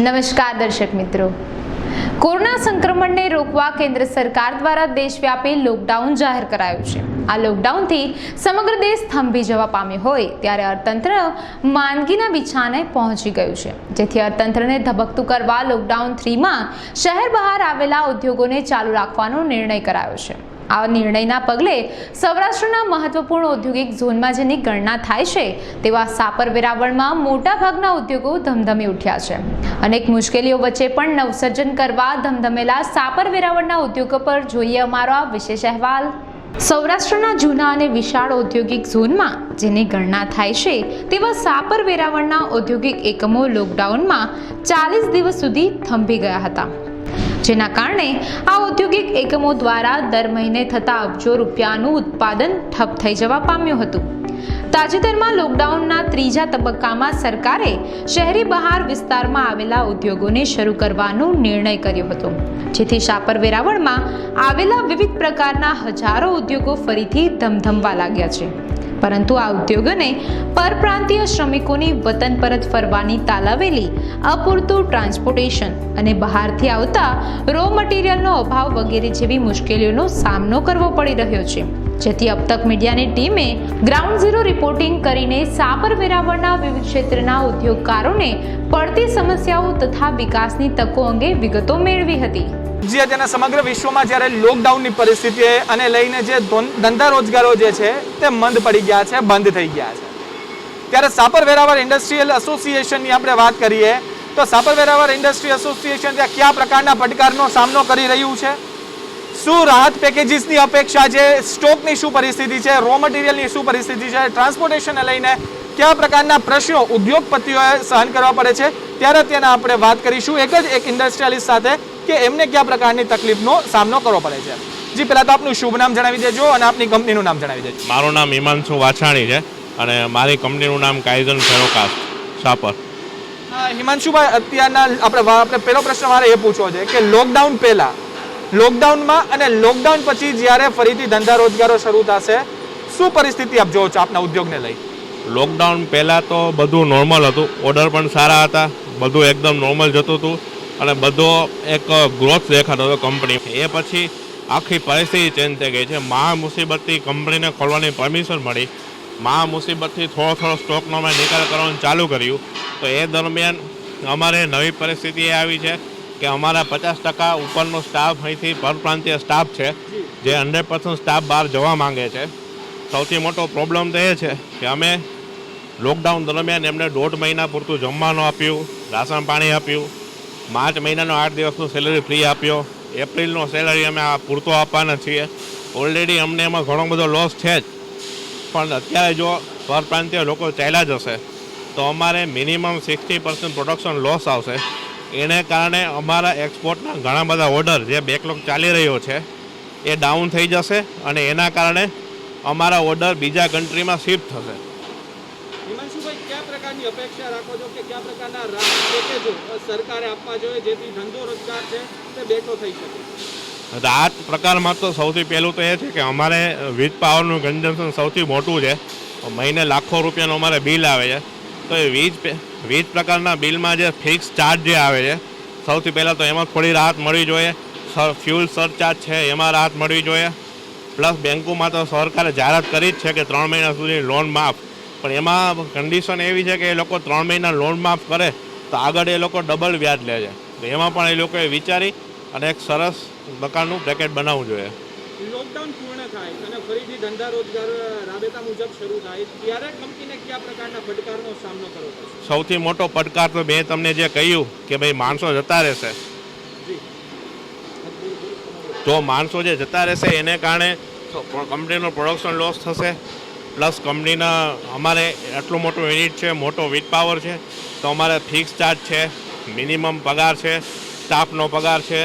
નમસ્કાર દર્શક મિત્રો, કોરોના સંક્રમણને રોકવા કેન્દ્ર સરકાર દ્વારા દેશવ્યાપી લોકડાઉન જાહેર કરાયું છે। આ લોકડાઉનથી સમગ્ર દેશ થંભી જવા પામ્યો હોય ત્યારે અર્થતંત્ર માંદગીના બિછાને પહોંચી ગયું છે, જેથી અર્થતંત્રને ધબકતું કરવા લોકડાઉન 3માં શહેર બહાર આવેલા ઉદ્યોગોને ચાલુ રાખવાનો નિર્ણય કરાયો છે। આ નિર્ણયના પગલે સૌરાષ્ટ્રના મહત્વપૂર્ણ ઔદ્યોગિક ઝોનમાં જેની ગણના થાય છે તેવા સાપર વેરાવળમાં મોટાભાગના ઉદ્યોગો ધમધમી ઉઠ્યા છે। અનેક મુશ્કેલીઓ વચ્ચે પણ નવસર્જન કરવા ધમધમેલા સાપર વેરાવળના ઉદ્યોગો પર જોઈએ અમારો આ વિશેષ અહેવાલ। સૌરાષ્ટ્રના જૂના અને વિશાળ ઔદ્યોગિક ઝોનમાં જેની ગણના થાય છે તેવા સાપર વેરાવળના ઔદ્યોગિક એકમો લોકડાઉનમાં 40 દિવસ સુધી થંભી ગયા હતા, જેના કારણે આ ઔદ્યોગિક એકમો દ્વારા દર મહિને થતા અબજો રૂપિયાનું ઉત્પાદન ઠપ થઈ જવા પામ્યું હતું। તાજેતરમાં લોકડાઉનના ત્રીજા તબક્કામાં સરકારે શહેરી બહાર વિસ્તારમાં આવેલા ઉદ્યોગોને શરૂ કરવાનો નિર્ણય કર્યો હતો, જેથી સાપર વેરાવળમાં આવેલા વિવિધ પ્રકારના હજારો ઉદ્યોગો ફરીથી ધમધમવા લાગ્યા છે। પરંતુ આ ઉદ્યોગોને પરપ્રાંતીય શ્રમિકોની વતન પરત ફરવાની તાલાવેલી, અપૂરતું ટ્રાન્સપોર્ટેશન અને બહારથી આવતા રો મટીરિયલનો અભાવ વગેરે જેવી મુશ્કેલીઓનો સામનો કરવો પડી રહ્યો છે, જેથી અબ તક મીડિયાની ટીમે ગ્રાઉન્ડ ઝીરો રિપોર્ટિંગ કરીને સાપર વેરાવળના વિવિધ ક્ષેત્રના ઉદ્યોગકારોને પડતી સમસ્યાઓ તથા વિકાસની તકો અંગે વિગતો મેળવી હતી। જે અત્યારના સમગ્ર વિશ્વમાં જ્યારે લોકડાઉનની પરિસ્થિતિ અને લઈને જે ધંધા રોજગારો જે છે તે મંદ પડી ગયા છે, બંધ થઈ ગયા છે, ત્યારે સાપર વેરાવળ ઇન્ડસ્ટ્રીયલ એસોસિએશનની આપણે વાત કરીએ તો સાપર વેરાવળ ઇન્ડસ્ટ્રી એસોસિએશન ત્યાં કયા પ્રકારના પડકારનો સામનો કરી રહ્યું છે, શું રાહત પેકેજીસની અપેક્ષા છે, સ્ટોકની શું પરિસ્થિતિ છે, રો મટીરિયલની શું પરિસ્થિતિ છે, ટ્રાન્સપોર્ટેશનને લઈને કયા પ્રકારના પ્રશ્નો ઉદ્યોગપતિઓએ સહન કરવા પડે છે, ત્યારે તેના આપણે વાત કરીશું એક ઇન્ડસ્ટ્રીયલિસ્ટ સાથે કે એમને કયા પ્રકારની તકલીફનો સામનો કરવો પડે છે। જી, પહેલા તો આપનું શુભ નામ જણાવી દેજો અને આપની કંપનીનું નામ જણાવી દેજો। મારું નામ હિમાંશુ વાછાણી છે અને મારી કંપનીનું નામ કાઇઝન ફેરોકાસ્ટ સાપર। હિમાંશુભાઈ, અત્યારના આપણે પહેલો પ્રશ્ન મારે એ પૂછવો છે કે લોકડાઉન પહેલા, લોકડાઉનમાં અને લોકડાઉન પછી જ્યારે ફરીથી ધંધા રોજગારો શરૂ થશે, શું પરિસ્થિતિ આપ જોવો છો આપના ઉદ્યોગને લઈ? લોકડાઉન પહેલાં તો બધું નોર્મલ હતું, ઓર્ડર પણ સારા હતા, બધું એકદમ નોર્મલ જતું હતું અને બધો એક ગ્રોથ દેખાતો હતો કંપની। એ પછી આખી પરિસ્થિતિ ચેન્જ થઈ ગઈ છે। મહા મુસીબતથી કંપનીને ખોલવાની પરમિશન મળી, મહા મુસીબતથી થોડો સ્ટોકનો અમે નિકાલ કરવાનું ચાલુ કર્યું, તો એ દરમિયાન અમારે નવી પરિસ્થિતિ એ આવી છે કે અમારા 50% ઉપરનો સ્ટાફ અહીંથી પરપ્રાંતીય સ્ટાફ છે, જે 100% સ્ટાફ બહાર જવા માંગે છે। સૌથી મોટો પ્રોબ્લેમ તો એ છે કે અમે લોકડાઉન દરમિયાન એમને 1.5 મહિના પૂરતું જમવાનું આપ્યું, રાશન પાણી આપ્યું, માર્ચ મહિનાનો 8 દિવસનું સેલરી ફ્રી આપ્યો, એપ્રિલનો સેલરી અમે પૂરતો આપવાના છીએ। ઓલરેડી અમને એમાં ઘણો બધો લોસ છે જ, પણ અત્યારે જો પરપ્રાંતીય લોકો ચાલ્યા જશે તો અમારે મિનિમમ 60% પ્રોડક્શન લોસ આવશે। એને કારણે અમારા એક્સપોર્ટના ઘણા બધા ઓર્ડર જે બેકલોગ ચાલી રહ્યો છે એ ડાઉન થઈ જશે અને એના કારણે અમારા ઓર્ડર બીજા કન્ટ્રીમાં શિફ્ટ થશે। હિમાંશુભાઈ, કયા પ્રકારની અપેક્ષા રાખો છો કે કયા પ્રકારના રાહત પેકેજો સરકારે આપવા જોઈએ જેથી ધંધો રોજગાર છે તે બેઠો થઈ શકે? રાહત પ્રકારમાં તો સૌથી પહેલું તો એ છે કે અમારે વીજ પાવરનું કન્ઝમ્પશન સૌથી મોટું છે, મહિને લાખો રૂપિયાનું અમારે બિલ આવે છે, તો એ વીજ પ્રકારના બિલમાં જે ફિક્સ ચાર્જ જે આવે છે, સૌથી પહેલાં તો એમાં થોડી રાહત મળવી જોઈએ। ફ્યુલ સરચાર્જ છે એમાં રાહત મળવી જોઈએ, પ્લસ બેંકોમાં તો સરકારે જાહેરાત કરી જ છે કે 3 મહિના સુધી લોન માફ, પણ એમાં કન્ડિશન એવી છે કે એ લોકો 3 મહિના લોન માફ કરે તો આગળ એ લોકો ડબલ વ્યાજ લે છે, તો એમાં પણ એ લોકોએ વિચારી અને એક સરસ પ્રકારનું પેકેજ બનાવવું જોઈએ। લોકડાઉન પૂર્ણ થાય અને ફરીથી ધંધા રોજગાર રાબેતા મુજબ શરૂ થાય ત્યારે કંપનીને કયા પ્રકારના પડકારનો સામનો કરવો પડશે? સૌથી મોટો પડકાર તો મેં તમને જે કહ્યું કે ભાઈ માણસો જતા રહેશે, તો માણસો જે જતા રહેશે એને કારણે કંપનીનો પ્રોડક્શન લોસ થશે, પ્લસ કંપનીના અમારે આટલું મોટું યુનિટ છે, મોટો વીજ પાવર છે, તો અમારે ફિક્સ ચાર્જ છે, મિનિમમ પગાર છે, સ્ટાફનો પગાર છે,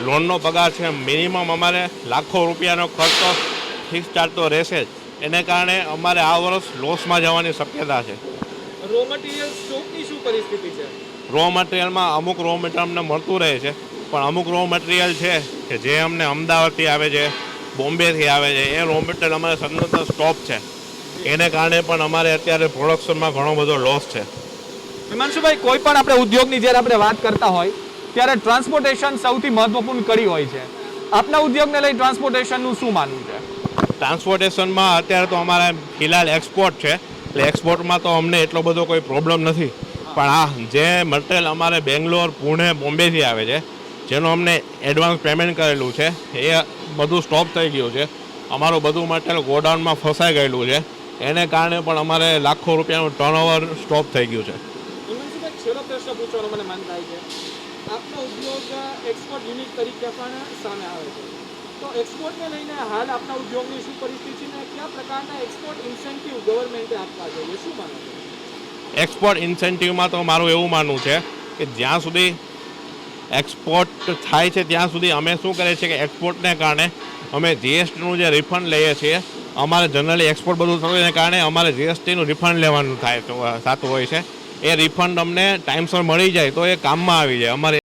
લોનનો પગાર છે, મિનિમમ અમારે લાખો રૂપિયાનો ખર્ચ તો ફિક્સ ચાર્જ તો રહેશે જ, એને કારણે અમારે આ વર્ષ લોસમાં જવાની શક્યતા છે। રો મટીરિયલ સ્ટોકની શું પરિસ્થિતિ છે? રો મટીરિયલમાં અમુક રો મટીરિયલ અમને મળતું રહે છે, પણ અમુક રો મટીરિયલ છે કે જે અમને અમદાવાદથી આવે છે, બોમ્બેથી આવે છે, એ રો મટીરિયલ અમારે સતત સ્ટોપ છે, એને કારણે પણ અમારે અત્યારે પ્રોડક્શનમાં ઘણો બધો લોસ છે। હિમાંશુભાઈ, કોઈ પણ આપણે ઉદ્યોગની જ્યારે આપણે વાત કરતા હોય ત્યારે ટ્રાન્સપોર્ટેશન સૌથી મહત્વપૂર્ણ કડી હોય છે. આપના ઉદ્યોગને લઈ ટ્રાન્સપોર્ટેશનનું શું માનવું છે? ટ્રાન્સપોર્ટેશનમાં અત્યારે તો અમારે ફિલહાલ એક્સપોર્ટ છે, એટલે એક્સપોર્ટમાં તો અમને એટલો બધો કોઈ પ્રોબ્લેમ નથી. પણ આ જે મટીરિયલ અમારે બેંગ્લોર, પુણે, બોમ્બેથી આવે છે, જેનું અમને એડવાન્સ પેમેન્ટ કરેલું છે, એ બધું સ્ટોપ થઈ ગયું છે. અમારું બધું મટીરિયલ ગોડાઉનમાં ફસાઈ ગયેલું છે, એને કારણે પણ અમારે લાખો રૂપિયાનું ટર્નઓવર સ્ટોપ થઈ ગયું છે. હિમાંશુભાઈ, છેલ્લો પ્રશ્ન પૂછવાનો મને મન થાય છે. આપનો ઉદ્યોગ એક્સપોર્ટ યુનિટ તરીકે પણ સામે આવે છે, તો એક્સપોર્ટને લઈને હાલ આપના ઉદ્યોગની શું પરિસ્થિતિ છે અને કયા પ્રકારના એક્સપોર્ટ ઇન્સેન્ટિવ ગવર્મેન્ટે આપવા જોઈએ, શું માનો છો? એક્સપોર્ટ ઇન્સેન્ટિવમાં તો મારું એવું માનવું છે કે જ્યાં સુધી એક્સપોર્ટ થાય છે ત્યાં સુધી અમે શું કરીએ છીએ કે એક્સપોર્ટને કારણે અમે જીએસટીનું જે રિફંડ લઈએ છીએ, અમારે જનરલી એક્સપોર્ટ બધું થયું એને કારણે અમારે જીએસટીનું રિફંડ લેવાનું થતું હોય છે. એ રિફંડ અમને ટાઈમસર મળી જાય તો એ કામમાં આવી જાય. અમારે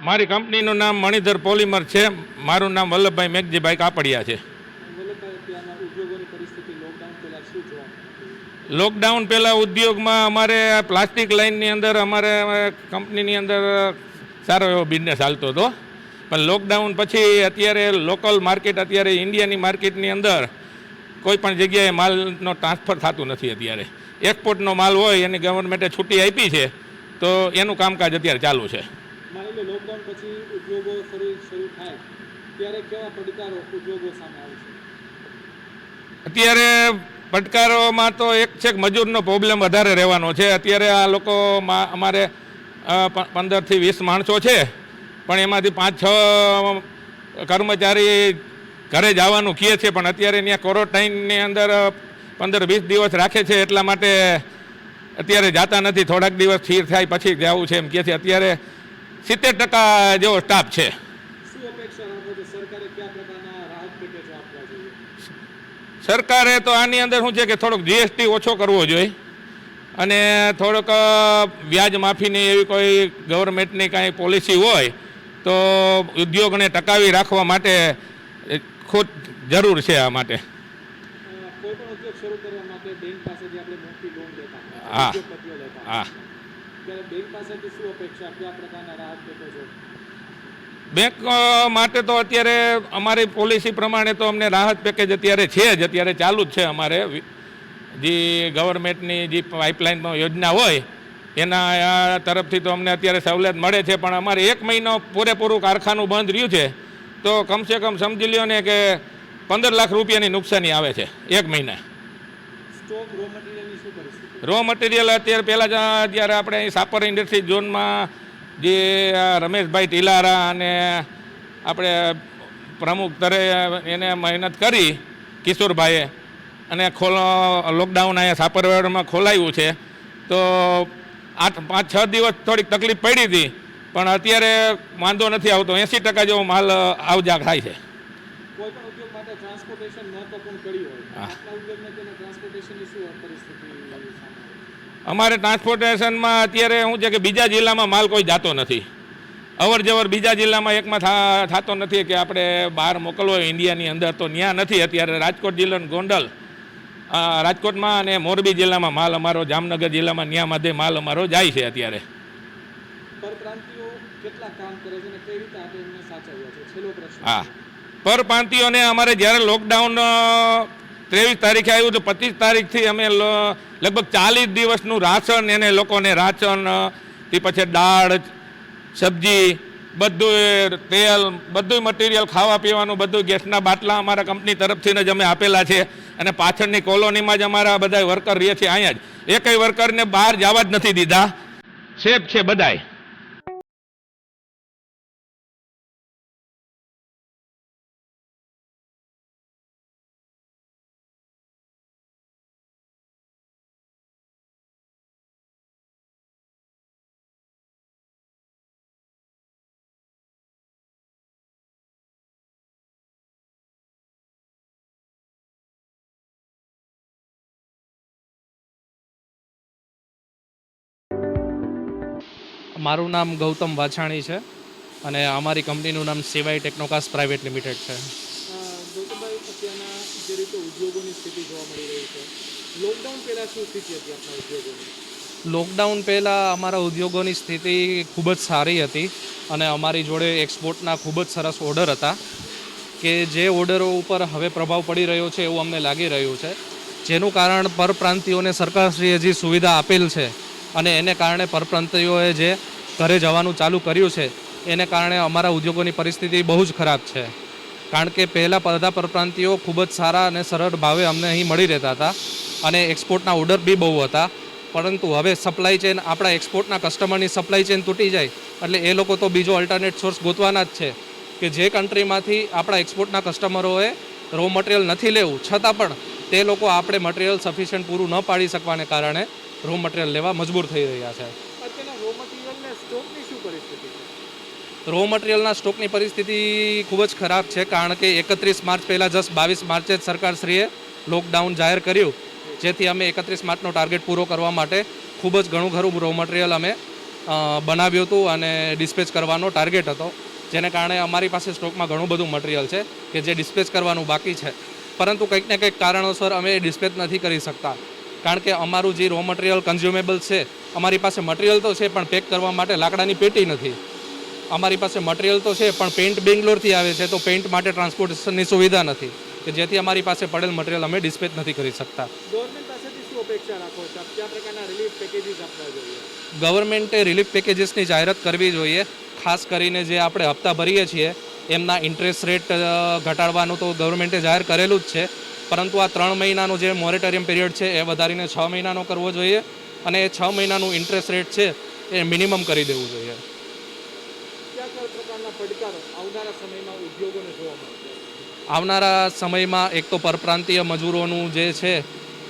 મારી કંપનીનું નામ મણિધર પોલિમર છે. મારું નામ વલ્લભભાઈ મેઘજીભાઈ કાપડિયા છે. લોકડાઉન પહેલાં ઉદ્યોગમાં અમારે પ્લાસ્ટિક લાઇનની અંદર અમારે કંપનીની અંદર સારો એવો બિઝનેસ ચાલતો હતો. પણ લોકડાઉન પછી અત્યારે લોકલ માર્કેટ, અત્યારે ઇન્ડિયાની માર્કેટની અંદર કોઈ પણ જગ્યાએ માલનો ટ્રાન્સફર થતું નથી. અત્યારે એક્સપોર્ટનો માલ હોય એની ગવર્મેન્ટે છૂટી આપી છે, તો એનું કામકાજ અત્યારે ચાલુ છે. માની લો લોકડાઉન પછી ઉદ્યોગો શરૂ થાય ત્યારે કેવા પડકારો ઉદ્યોગો સામે આવશે? અત્યારે પડકારોમાં તો એક છે કે મજૂરનો પ્રોબ્લેમ વધારે રહેવાનો છે. અત્યારે આ લોકો અમારે 15 થી 20 માણસો છે, પણ એમાંથી 5-6 કર્મચારી ઘરે જવાનું કહે છે, પણ અત્યારે ત્યાં ક્વોરન્ટાઇનની અંદર 15-20 દિવસ રાખે છે, એટલા માટે અત્યારે જતા નથી. થોડાક દિવસ સ્થિર થાય પછી જવું છે એમ કહે છે. અત્યારે 70% જેવો સ્ટાફ છે. શું અપેક્ષા રાખો છો? સરકારે કયા પ્રકારના રાહત પેકેજો આપવા જોઈએ? સરકારે તો આની અંદર શું છે કે થોડોક જીએસટી ઓછો કરવો જોઈએ અને થોડોક વ્યાજ માફીની એવી કોઈ ગવર્મેન્ટની કાંઈ પોલિસી હોય તો ઉદ્યોગને ટકાવી રાખવા માટે ખૂબ જરૂર છે. આ માટે કોઈ પણ ઉદ્યોગ શરૂ કરવા માટે બેંક પાસેથી આપણે મોટી લોન લેતા, હા ઉદ્યોગપતિઓ લેતા, હા ત્યારે બેંક પાસેથી શું અપેક્ષા, કયા પ્રકારના રાહત પેકેજો? બેંક માટે તો અત્યારે અમારી પોલિસી પ્રમાણે તો અમને રાહત પેકેજ અત્યારે છે જ, અત્યારે ચાલુ જ છે. અમારે જે ગવર્મેન્ટની જે પાઇપલાઇન યોજના હોય એના તરફથી તો અમને અત્યારે સવલત મળે છે. પણ અમારે 1 મહિનો પૂરેપૂરું કારખાનું બંધ રહ્યું છે, તો કમસે કમ સમજી લ્યો ને કે 15 લાખ રૂપિયાની નુકસાની આવે છે 1 મહિના. સ્ટોક રો મટીરિયલની શું પરિસ્થિતિ? રો મટીરિયલ અત્યારે પહેલાં જ્યારે આપણે અહીં સાપર ઇન્ડસ્ટ્રી ઝોનમાં જે રમેશભાઈ ટીલારા અને આપણે પ્રમુખ તરે એને મહેનત કરી કિશોરભાઈએ અને લોકડાઉન અહીંયા સાપરવાડમાં ખોલાયું છે, તો 5-6 દિવસ થોડીક તકલીફ પડી હતી, પણ અત્યારે વાંધો નથી આવતો. 80% જેવો માલ આવજા થાય છે. કોઈ પણ ઉદ્યોગ માટે ટ્રાન્સપોર્ટેશન મહત્વપૂર્ણ કડી હોય, આપણા ઉદ્યોગને તેના ટ્રાન્સપોર્ટેશનની શું પરિસ્થિતિ સામે આવે? અમારે ટ્રાન્સપોર્ટેશનમાં અત્યારે શું છે કે બીજા જિલ્લામાં માલ કોઈ જતો નથી. અવર જવર બીજા જિલ્લામાં એકમાં થતો નથી કે આપણે બહાર મોકલવો હોય ઇન્ડિયાની અંદર, તો ત્યાં નથી. અત્યારે રાજકોટ જિલ્લાનું ગોંડલ, રાજકોટમાં અને મોરબી જિલ્લામાં માલ અમારો, જામનગર જિલ્લામાં ત્યાં મધ્ય માલ અમારો જાય છે. અત્યારે પરપ્રાંતિયો કેટલા કામ કરે છે અને કઈ રીતે આપણે એમને સાચવ્યા છે? છેલ્લો પ્રશ્ન. હા, પરપ્રાંતિયોને અમારે જ્યારે લોકડાઉન 23 તારીખે આવ્યું તો 25 તારીખથી અમે લગભગ 40 દિવસનું રાશન એને લોકોને રાશન, તે પછી દાળ, સબ્જી, બધું તેલ, બધું મટીરિયલ, ખાવા પીવાનું બધું, ગેસના બાટલા અમારા કંપની તરફથી જ અમે આપેલા છે. અને પાછળની કોલોનીમાં જ અમારા બધા વર્કર રહે છે. અહીંયા જ એકેય વર્કરને બહાર જવા જ નથી દીધા. સેફ છે બધાય. મારું નામ ગૌતમ વાછાણી છે અને અમારી કંપનીનું નામ CY ટેકનોકાસ્ટ પ્રાઇવેટ લિમિટેડ છે. ગૌતમભાઈ, અત્યારના જે રીતે ઉદ્યોગોની સ્થિતિ જોવા મળી રહી છે, લોકડાઉન પહેલા શું સ્થિતિ હતી આપણા ઉદ્યોગોની? લોકડાઉન પહેલાં અમારા ઉદ્યોગોની સ્થિતિ ખૂબ જ સારી હતી અને અમારી જોડે એક્સપોર્ટના ખૂબ જ સરસ ઓર્ડર હતા કે જે ઓર્ડરો ઉપર હવે પ્રભાવ પડી રહ્યો છે એવું અમને લાગી રહ્યું છે, જેનું કારણ પરપ્રાંતિયોને સરકારશ્રીએ જે સુવિધા આપેલ છે અને એને કારણે પરપ્રાંતિયોએ જે ઘરે જવાનું ચાલુ કર્યું છે એને કારણે અમારા ઉદ્યોગોની પરિસ્થિતિ બહુ જ ખરાબ છે. કારણ કે પહેલાં બધા પરપ્રાંતિયો ખૂબ જ સારા અને સરળ ભાવે અમને અહીં મળી રહેતા હતા અને એક્સપોર્ટના ઓર્ડર બી બહુ હતા, પરંતુ હવે સપ્લાય ચેન આપણા એક્સપોર્ટના કસ્ટમરની સપ્લાય ચેન તૂટી જાય એટલે એ લોકો તો બીજો અલ્ટરનેટ સોર્સ ગોતવાના જ છે કે જે કન્ટ્રીમાંથી આપણા એક્સપોર્ટના કસ્ટમરોએ રો મટીરિયલ નથી લેવું છતાં પણ તે લોકો આપણે મટીરિયલ સફિશિયન્ટ પૂરું ન પાડી શકવાને કારણે રો મટીરિયલ લેવા મજબૂર થઈ રહ્યા છે. અત્યારના રો મટીરિયલને સ્ટોકની શું પરિસ્થિતિ છે? રો મટીરિયલના સ્ટોકની પરિસ્થિતિ ખૂબ જ ખરાબ છે, કારણ કે 31 માર્ચ પહેલાં જસ્ટ 22 માર્ચે જ સરકારશ્રીએ લોકડાઉન જાહેર કર્યું, જેથી અમે 31 માર્ચનો ટાર્ગેટ પૂરો કરવા માટે ખૂબ જ ઘણું ખરું રો મટીરિયલ અમે બનાવ્યું હતું અને ડિસ્પેચ કરવાનો ટાર્ગેટ હતો, જેને કારણે અમારી પાસે સ્ટોકમાં ઘણું બધું મટીરિયલ છે કે જે ડિસ્પેચ કરવાનું બાકી છે, પરંતુ કંઈક ને કંઈક કારણોસર અમે ડિસ્પેચ નથી કરી શકતા. કારણ કે અમારું જે રો મટીરિયલ કન્ઝ્યુમેબલ છે, અમારી પાસે મટીરિયલ તો છે પણ પેક કરવા માટે લાકડાની પેટી નથી. અમારી પાસે મટીરિયલ તો છે પણ પેઇન્ટ બેંગ્લોરથી આવે છે, તો પેઇન્ટ માટે ટ્રાન્સપોર્ટેશનની સુવિધા નથી કે જેથી અમારી પાસે પડેલ મટીરિયલ અમે ડિસ્પેચ નથી કરી શકતા. ગવર્મેન્ટ પાસેથી શું અપેક્ષા રાખો છો? કયા પ્રકારના રિલીફ પેકેજીસ આપવા જોઈએ? ગવર્મેન્ટે રિલીફ પેકેજીસની જાહેરાત કરવી જોઈએ. ખાસ કરીને જે આપણે હપ્તા ભરીએ છીએ એમના ઇન્ટરેસ્ટ રેટ ઘટાડવાનું તો ગવર્મેન્ટે જાહેર કરેલું જ છે, પરંતુ આ 3 મહિનાનો જે મોરેટોરિયમ પીરિયડ છે એ વધારીને 6 મહિનાનો કરવો જોઈએ અને એ 6 મહિનાનું ઇન્ટરેસ્ટ રેટ છે એ મિનિમમ કરી દેવું જોઈએ. કયા પ્રકારના પડકારો આવનારા સમયમાં ઉદ્યોગોને જોવા મળશે? આવનારા સમયમાં એક તો પરપ્રાંતીય મજૂરોનું જે છે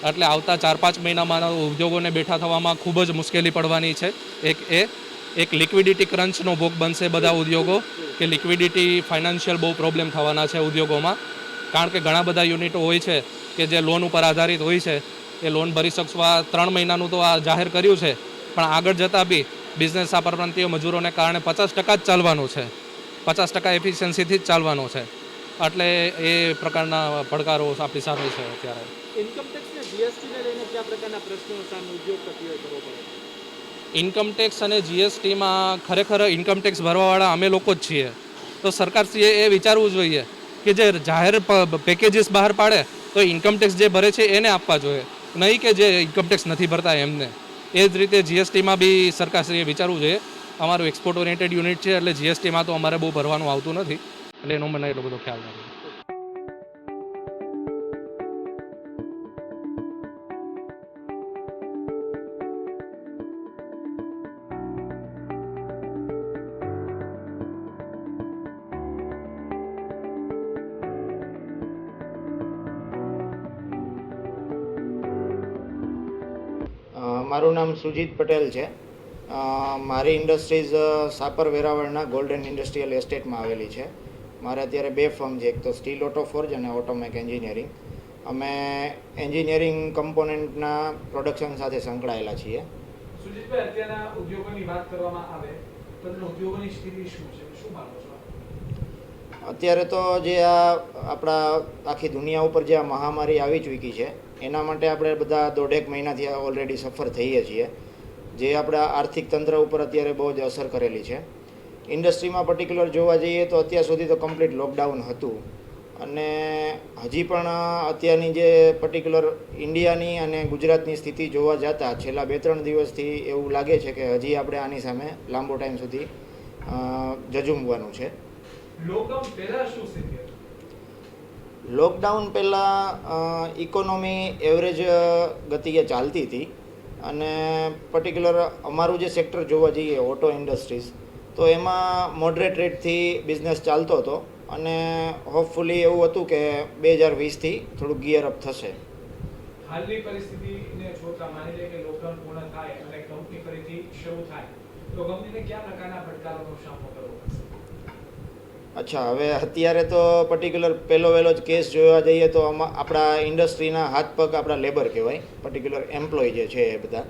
એટલે આવતા 4-5 મહિનામાં ઉદ્યોગોને બેઠા થવામાં ખૂબ જ મુશ્કેલી પડવાની છે. એક લિક્વિડિટી ક્રંચનો ભોગ બનશે બધા ઉદ્યોગો કે લિક્વિડિટી ફાઇનાન્શિયલ બહુ પ્રોબ્લેમ થવાના છે ઉદ્યોગોમાં, કારણ કે ઘણા બધા યુનિટો હોય છે કે જે લોન ઉપર આધારિત હોય છે, એ લોન ભરી શકવા 3 મહિનાનું તો આ જાહેર કર્યું છે, પણ આગળ જતાં બી બિઝનેસ આ પરપ્રાંતીય મજૂરોને કારણે 50% જ ચાલવાનું છે, 50% એફિશિયન્સીથી જ ચાલવાનું છે, એટલે એ પ્રકારના પડકારો આપણી સામે છે અત્યારે. ઇન્કમટેક્સ ને જીએસટીને લઈને કયા પ્રકારના પ્રશ્નો સામે ઉદ્યોગપતિઓએ કરવો પડે? ઇન્કમટેક્સ અને જીએસટીમાં ખરેખર ઇન્કમટેક્સ ભરવાવાળા અમે લોકો જ છીએ, તો સરકારશ્રીએ એ વિચારવું જોઈએ કે જે જાહેર પેકેજીસ બહાર પાડે તો ઇન્કમટેક્સ જે ભરે છે એને આપવા જોઈએ, નહીં કે જે ઇન્કમટેક્સ નથી ભરતા એમને. એ જ રીતે જીએસટીમાં બી સરકારશ્રીએ વિચારવું જોઈએ. અમારું એક્સપોર્ટ ઓરિએન્ટેડ યુનિટ છે એટલે જીએસટીમાં તો અમારે બહુ ભરવાનું આવતું નથી, એટલે એનો મને એટલો બધો ખ્યાલ નથી. મારું નામ સુજીત પટેલ છે. મારી ઇન્ડસ્ટ્રીઝ સાપર વેરાવળના ગોલ્ડન ઇન્ડસ્ટ્રીયલ એસ્ટેટમાં આવેલી છે. મારે અત્યારે 2 ફર્મ છે, એક તો સ્ટીલ ઓટો ફોર્જ અને ઓટોમેક એન્જિનિયરિંગ. અમે એન્જિનિયરિંગ કમ્પોનન્ટના પ્રોડક્શન સાથે સંકળાયેલા છીએ. સુજીતભાઈ, અત્યારના ઉદ્યોગોની વાત કરવામાં આવે તો ઉદ્યોગોની સ્થિતિ શું છે, શું માનો છો? અત્યારે તો જે આપણા આખી દુનિયા ઉપર જે આ મહામારી આવી ચૂકી છે એના માટે આપણે બધા 1.5 મહિનાથી ઓલરેડી સફર થઈએ છીએ, જે આપણા આર્થિક તંત્ર ઉપર અત્યારે બહુ જ અસર કરેલી છે. ઇન્ડસ્ટ્રીમાં પર્ટિક્યુલર જોવા જઈએ તો અત્યાર સુધી તો કમ્પ્લીટ લોકડાઉન હતું અને હજી પણ અત્યારની જે પર્ટિક્યુલર ઇન્ડિયાની અને ગુજરાતની સ્થિતિ જોવા જતાં છેલ્લા 2-3 દિવસથી એવું લાગે છે કે હજી આપણે આની સામે લાંબો ટાઈમ સુધી ઝઝૂમવાનું છે. લોકડાઉન પહેલા શું સ્થિતિ હતી? લોકડાઉન પહેલાં ઇકોનોમી એવરેજ ગતિએ ચાલતી હતી અને પર્ટિક્યુલર અમારું જે સેક્ટર જોવા જઈએ ઓટો ઇન્ડસ્ટ્રીઝ, તો એમાં મોડરેટ રેટથી બિઝનેસ ચાલતો હતો અને હોપફુલી એવું હતું કે 2020થી થોડુંક ગિયર અપ થશે. હાલની પરિસ્થિતિને જોતા માની લે કે લોકડાઉન પૂર્ણ થાય અને કંપની ફરીથી શરૂ થાય તો કંપનીને કયા પ્રકારના પડકારોનો સામનો કરવો પડશે? અચ્છા, હવે અત્યારે તો પર્ટિક્યુલર પહેલો જ કેસ જોવા જઈએ તો આપણા ઇન્ડસ્ટ્રીના હાથ પગ આપણા લેબર કહેવાય, પર્ટિક્યુલર એમ્પ્લોય જે છે એ બધા,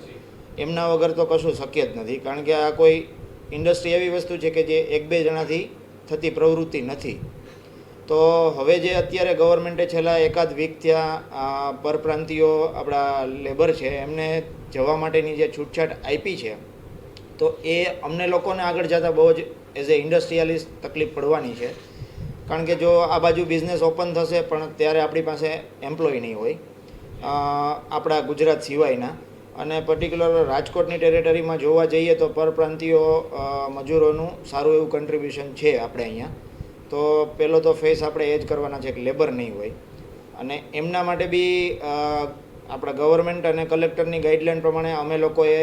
એમના વગર તો કશું શક્ય જ નથી. કારણ કે આ કોઈ ઇન્ડસ્ટ્રી એવી વસ્તુ છે કે જે એક બે જણાથી થતી પ્રવૃત્તિ નથી. તો હવે જે અત્યારે ગવર્મેન્ટે છેલ્લા એકાદ વીક ત્યાં પરપ્રાંતિયો આપણા લેબર છે એમને જવા માટેની જે છૂટછાટ આપી છે, તો એ અમને લોકોને આગળ જતાં બહુ જ એઝ એ ઇન્ડસ્ટ્રીયાલિસ્ટ તકલીફ પડવાની છે. કારણ કે જો આ બાજુ બિઝનેસ ઓપન થશે પણ ત્યારે આપણી પાસે એમ્પ્લોય નહીં હોય આપણા ગુજરાત સિવાયના. અને પર્ટિક્યુલર રાજકોટની ટેરેટરીમાં જોવા જઈએ તો પરપ્રાંતિયો મજૂરોનું સારું એવું કન્ટ્રીબ્યુશન છે આપણે અહીંયા. તો પહેલો તો ફેસ આપણે એ જ કરવાના છે કે લેબર નહીં હોય. અને એમના માટે બી આપણા ગવર્મેન્ટ અને કલેક્ટરની ગાઈડલાઇન પ્રમાણે અમે લોકોએ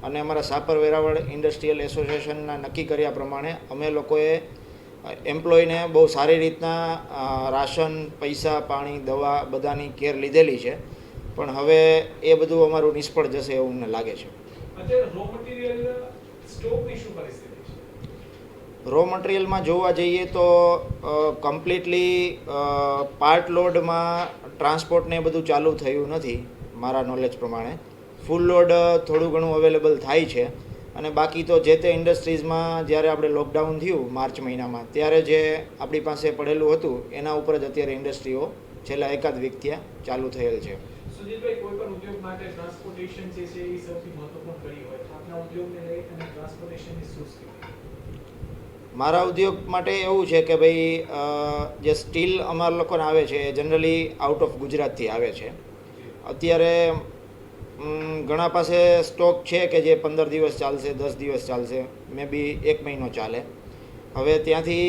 અને અમારા સાપર વેરાવળ ઇન્ડસ્ટ્રીયલ એસોસિએશનના નક્કી કર્યા પ્રમાણે અમે લોકોએ એમ્પ્લોયને બહુ સારી રીતના રાશન, પૈસા, પાણી, દવા બધાની કેર લીધેલી છે. પણ હવે એ બધું અમારું નિષ્ફળ જશે એવું મને લાગે છે. રો મટીરિયલમાં જોવા જઈએ તો કમ્પ્લીટલી પાર્ટ લોડમાં ટ્રાન્સપોર્ટને એ બધું ચાલુ થયું નથી મારા નોલેજ પ્રમાણે. ફૂલ લોડ થોડું ઘણું અવેલેબલ થાય છે. અને બાકી તો જે તે ઇન્ડસ્ટ્રીઝમાં જ્યારે આપણે લોકડાઉન થયું માર્ચ મહિનામાં ત્યારે જે આપણી પાસે પડેલું હતું એના ઉપર જ અત્યારે ઇન્ડસ્ટ્રીઓ છેલ્લા એકાદ વીક ત્યાં ચાલુ થયેલ છે. સુજીતભાઈ, કોઈ પણ ઉદ્યોગ માટે ટ્રાન્સપોર્ટેશન જે છે એ સૌથી મહત્વપૂર્ણ કરી હોય. આપના ઉદ્યોગને લઈ અને ટ્રાન્સપોર્ટેશનની શું સ્થિતિ? મારા ઉદ્યોગ માટે એવું છે કે ભાઈ જે સ્ટીલ અમારા લોકોને આવે છે એ જનરલી આઉટ ઓફ ગુજરાતથી આવે છે. અત્યારે ઘણા પાસે સ્ટોક છે કે જે 15 દિવસ ચાલશે, 10 દિવસ ચાલશે, મે બી 1 મહિનો ચાલે. હવે ત્યાંથી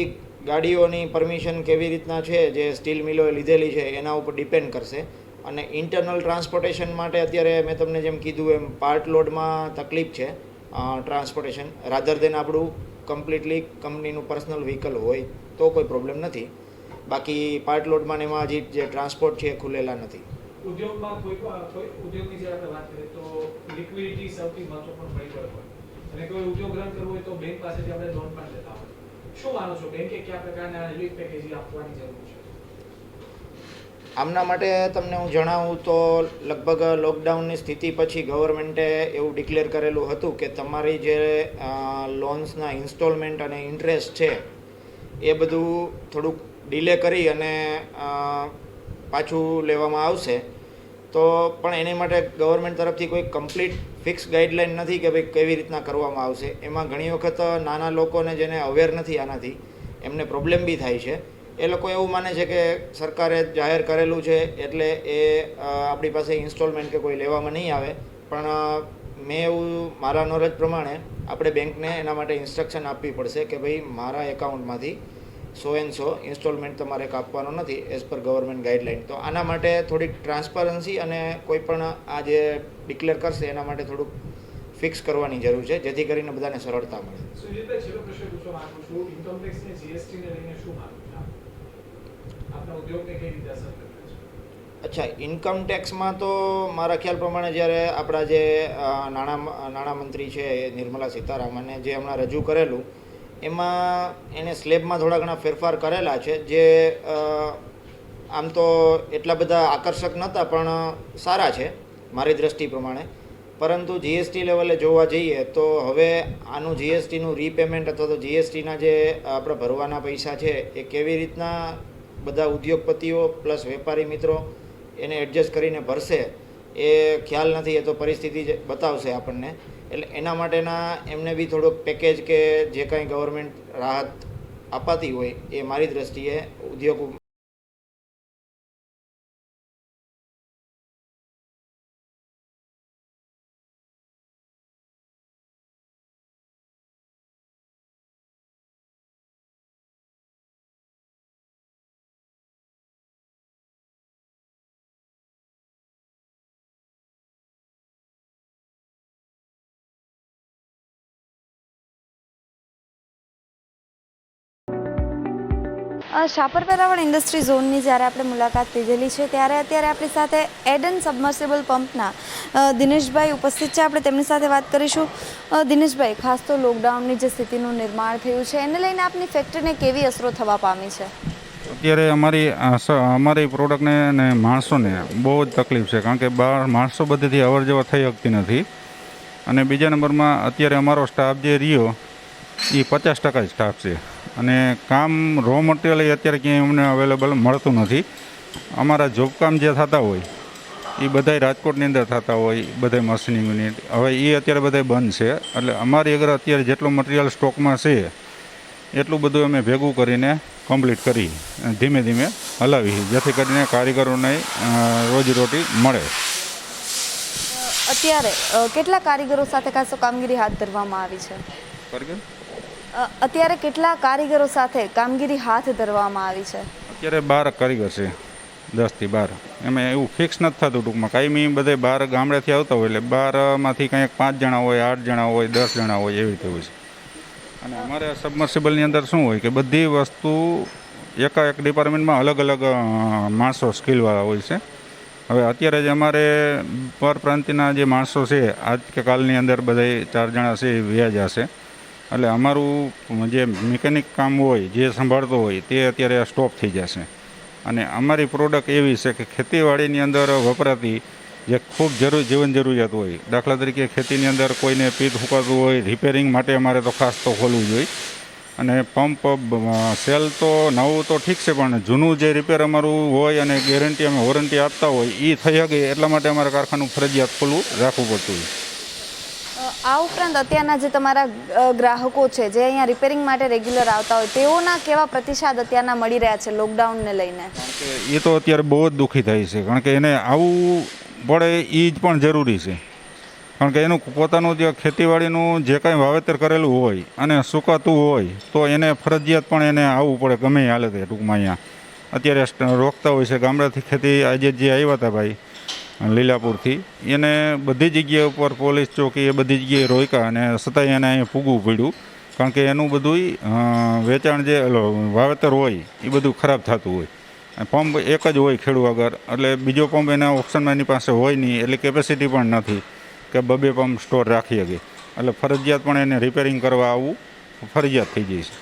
ગાડીઓની પરમિશન કેવી રીતના છે જે સ્ટીલ મિલોએ લીધેલી છે એના ઉપર ડિપેન્ડ કરશે. અને ઇન્ટરનલ ટ્રાન્સપોર્ટેશન માટે અત્યારે મેં તમને જેમ કીધું એમ પાર્ટ લોડમાં તકલીફ છે ટ્રાન્સપોર્ટેશન. રાધર દેન આપણું કમ્પ્લીટલી કંપનીનું પર્સનલ વ્હીકલ હોય તો કોઈ પ્રોબ્લેમ નથી. બાકી પાર્ટ લોડમાં એમાં હજી જે ટ્રાન્સપોર્ટ છે એ ખુલેલા નથી. ઉદ્યોગમાં કોઈ ઉદ્યોગની જે આપણે વાત કરીએ તો લિક્વિડિટી સૌથી મહત્વપૂર્ણ પરિબળ હોય. અને કોઈ ઉદ્યોગ રન કરવો હોય તો બેંક પાસેથી આપણે લોન પણ લેતા હોય. શું માનો છો, બેંકે કયા પ્રકારના રિલીફ પેકેજ આપવાની જરૂર છે? આમના માટે તમને હું જણાવું તો લગભગ લોકડાઉનની સ્થિતિ પછી ગવર્મેન્ટે એવું ડિક્લેર કરેલું હતું કે તમારી જે લોન્સના ઇન્સ્ટોલમેન્ટ અને ઇન્ટરેસ્ટ છે એ બધું થોડુંક ડિલે કરી અને પાછું લેવામાં આવશે. તો પણ એની માટે ગવર્મેન્ટ તરફથી કોઈ કમ્પ્લીટ ફિક્સ ગાઈડલાઇન નથી કે ભાઈ કેવી રીતના કરવામાં આવશે. એમાં ઘણી વખત નાના લોકોને જેને અવેર નથી આનાથી એમને પ્રોબ્લેમ બી થાય છે. એ લોકો એવું માને છે કે સરકારે જાહેર કરેલું છે એટલે એ આપણી પાસે ઇન્સ્ટોલમેન્ટ કે કોઈ લેવામાં નહીં આવે. પણ મેં એવું મારા નોલેજ પ્રમાણે આપણે બેંકને એના માટે ઇન્સ્ટ્રક્શન આપવી પડશે કે ભાઈ મારા એકાઉન્ટમાંથી 100 ઇન્સ્ટોલમેન્ટ તમારે કાપવાનો નથી એઝ પર ગવર્મેન્ટ ગાઈડલાઇન. તો આના માટે થોડીક ટ્રાન્સપરન્સી અને કોઈ પણ આ જે ડિક્લેર કરશે એના માટે થોડુંક ફિક્સ કરવાની જરૂર છે જેથી કરીને બધાને સરળતા મળે. સુજીતભાઈ, છેલ્લો પ્રશ્ન પૂછવા માંગુ છું. ઇન્કમ ટેક્સ અને જીએસટી ને લઈને શું માનવું છે આપના ઉદ્યોગને કઈ રીતે અસર કરે છે? અચ્છા, ઇન્કમ ટેક્સમાં તો મારા ખ્યાલ પ્રમાણે જ્યારે આપણા જે નાણામંત્રી છે નિર્મલા સીતારામને જે હમણાં રજૂ કરેલું એમાં એને સ્લેબમાં થોડા ઘણા ફેરફાર કરેલા છે જે આમ તો એટલા બધા આકર્ષક નહોતા પણ સારા છે મારી દ્રષ્ટિ પ્રમાણે. પરંતુ જીએસટી લેવલે જોવા જઈએ તો હવે આનું જીએસટીનું રીપેમેન્ટ અથવા તો જીએસટીના જે આપણે ભરવાના પૈસા છે એ કેવી રીતના બધા ઉદ્યોગપતિઓ પ્લસ વેપારી મિત્રો એને એડજસ્ટ કરીને ભરશે એ ખ્યાલ નથી. એ તો પરિસ્થિતિ જ બતાવશે આપણને. એટલે એના માટેના એમને બી થોડુંક પેકેજ કે જે કાંઈ ગવર્મેન્ટ રાહત અપાતી હોય એ મારી દ્રષ્ટિએ ઉદ્યોગ શાપર વેરાવળ ઇન્ડસ્ટ્રી ઝોનની જ્યારે આપણે મુલાકાત લીધેલી છે ત્યારે અત્યારે આપણી સાથે એડન સબમર્સિબલ પંપના દિનેશભાઈ ઉપસ્થિત છે. આપણે તેમની સાથે વાત કરીશું. દિનેશભાઈ, ખાસ તો લોકડાઉનની જે સ્થિતિનું નિર્માણ થયું છે એને લઈને આપની ફેક્ટરીને કેવી અસરો થવા પામી છે? અત્યારે અમારી પ્રોડક્ટને અને માણસોને બહુ જ તકલીફ છે કારણ કે બહાર માણસો બધેથી અવર જવર થઈ શકતી નથી. અને બીજા નંબરમાં અત્યારે અમારો સ્ટાફ જે રહ્યો એ 50% જ સ્ટાફ છે અને કામ રો મટીરિયલ અત્યારે ક્યાંય અમને અવેલેબલ મળતું નથી. અમારા જોબ કામ જે થતા હોય એ બધાય રાજકોટની અંદર થતા હોય, બધાય મશીનિંગ યુનિટ, હવે એ અત્યારે બધાય બંધ છે. એટલે અમારી આગળ અત્યારે જેટલું મટીરિયલ સ્ટોકમાં છે એટલું બધું અમે ભેગું કરીને કમ્પ્લીટ કરી ધીમે ધીમે હલાવી, જેથી કરીને કારીગરોને રોજીરોટી મળે. અત્યારે કેટલા કારીગરો સાથે ખાસ કામગીરી હાથ ધરવામાં આવી છે? અત્યારે કેટલા કારીગરો સાથે કામગીરી હાથ ધરવામાં આવી છે? અત્યારે 12 કારીગર છે, 10 થી 12. એમાં એવું ફિક્સ નથી થતું ટૂંકમાં, કાયમી બધે 12 ગામડેથી આવતા હોય એટલે 12માંથી કંઈક 5 જણા હોય, 8 જણા હોય, 10 જણા હોય, એવી રીતે હોય છે. અને અમારે સબમર્સિબલની અંદર શું હોય કે બધી વસ્તુ એક ડિપાર્ટમેન્ટમાં અલગ અલગ માણસો સ્કિલવાળા હોય છે. હવે અત્યારે જ અમારે પર પ્રાંતિના જે માણસો છે આજ કે કાલની અંદર બધા 4 જણા છે એ વ્યાજ હશે. એટલે અમારું જે મિકેનિક કામ હોય, જે સંભાળતો હોય તે અત્યારે સ્ટોપ થઈ જશે. અને અમારી પ્રોડક્ટ એવી છે કે ખેતીવાડીની અંદર વપરાતી જે ખૂબ જીવન જરૂરિયાત હોય, દાખલા તરીકે ખેતીની અંદર કોઈને પીત ફૂંકાતું હોય, રિપેરિંગ માટે અમારે તો ખાસ તો ખોલવું જોઈએ. અને પંપ સેલ તો નવું તો ઠીક છે, પણ જૂનું જે રિપેર અમારું હોય અને ગેરંટી અમે વોરંટી આપતા હોય એ થઈ શકે એટલા માટે અમારે કારખાનું ફરજિયાત ખુલ્લું રાખવું પડતું હોય. આ ઉપરાંત અત્યારના જે તમારા ગ્રાહકો છે જે અહીંયા રિપેરિંગ માટે રેગ્યુલર આવતા હોય તેઓના કેવા પ્રતિસાદ અત્યારના મળી રહ્યા છે લોકડાઉનને લઈને? એ તો અત્યારે બહુ જ દુઃખી થાય છે, કારણ કે એને આવવું પડે એ જ પણ જરૂરી છે. કારણ કે એનું પોતાનું જે ખેતીવાડીનું જે કાંઈ વાવેતર કરેલું હોય અને સુકાતું હોય તો એને ફરજિયાત પણ એને આવવું પડે ગમે એ હાલતે. ટૂંકમાં અહીંયા અત્યારે રોકતા હોય છે. ગામડાથી ખેતી આજે જે આવ્યા હતા ભાઈ લીલાપુરથી, એને બધી જગ્યા ઉપર પોલીસ ચોકી એ બધી જગ્યાએ રોક્યા અને છતાંય એને અહીંયા પૂગવું પડ્યું. કારણ કે એનું બધું વેચાણ જે વાવેતર હોય એ બધું ખરાબ થતું હોય. પંપ એક જ હોય ખેડૂત આગળ, એટલે બીજો પંપ એના ઓપ્શનમાં એની પાસે હોય નહીં, એટલે કેપેસિટી પણ નથી કે 2 પંપ સ્ટોર રાખી શકે. એટલે ફરજિયાત પણ એને રિપેરિંગ કરવા આવવું ફરજિયાત થઈ જાય છે.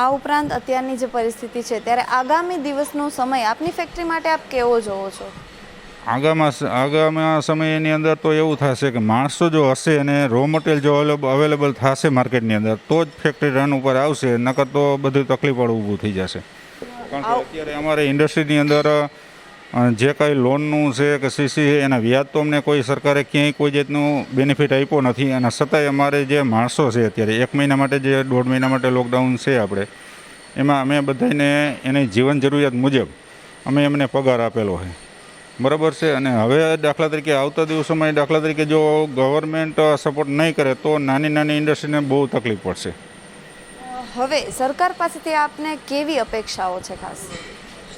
આ ઉપરાંત અત્યારની જે પરિસ્થિતિ છે ત્યારે આગામી દિવસનો સમય આપની ફેક્ટરી માટે આપ કેવો જોવો છો? આગામી સમયની અંદર તો એવું થશે કે માણસો જો હશે અને રો મટીરિયલ જો અવેલેબલ થશે માર્કેટની અંદર તો જ ફેક્ટરી રન ઉપર આવશે, નકર તો બધું તકલીફવાળું ઊભું થઈ જશે. કારણ કે અત્યારે અમારે ઇન્ડસ્ટ્રીની અંદર જે કાંઈ લોનનું છે કે સીસી છે એના વ્યાજ તો અમને કોઈ સરકારે ક્યાંય કોઈ જાતનું બેનિફિટ આપ્યો નથી. અને છતાંય અમારે જે માણસો છે અત્યારે 1 મહિના માટે જે 1.5 મહિના માટે લોકડાઉન છે આપણે, એમાં અમે બધાને એની જીવન જરૂરિયાત મુજબ અમે એમને પગાર આપેલો છે, બરાબર છે. અને હવે દાખલા તરીકે આવતા દિવસોમાં દાખલા તરીકે જો ગવર્મેન્ટ સપોર્ટ નહીં કરે તો નાની ઇન્ડસ્ટ્રીને બહુ તકલીફ પડશે. હવે સરકાર પાસેથી આપને કેવી અપેક્ષાઓ છે? ખાસ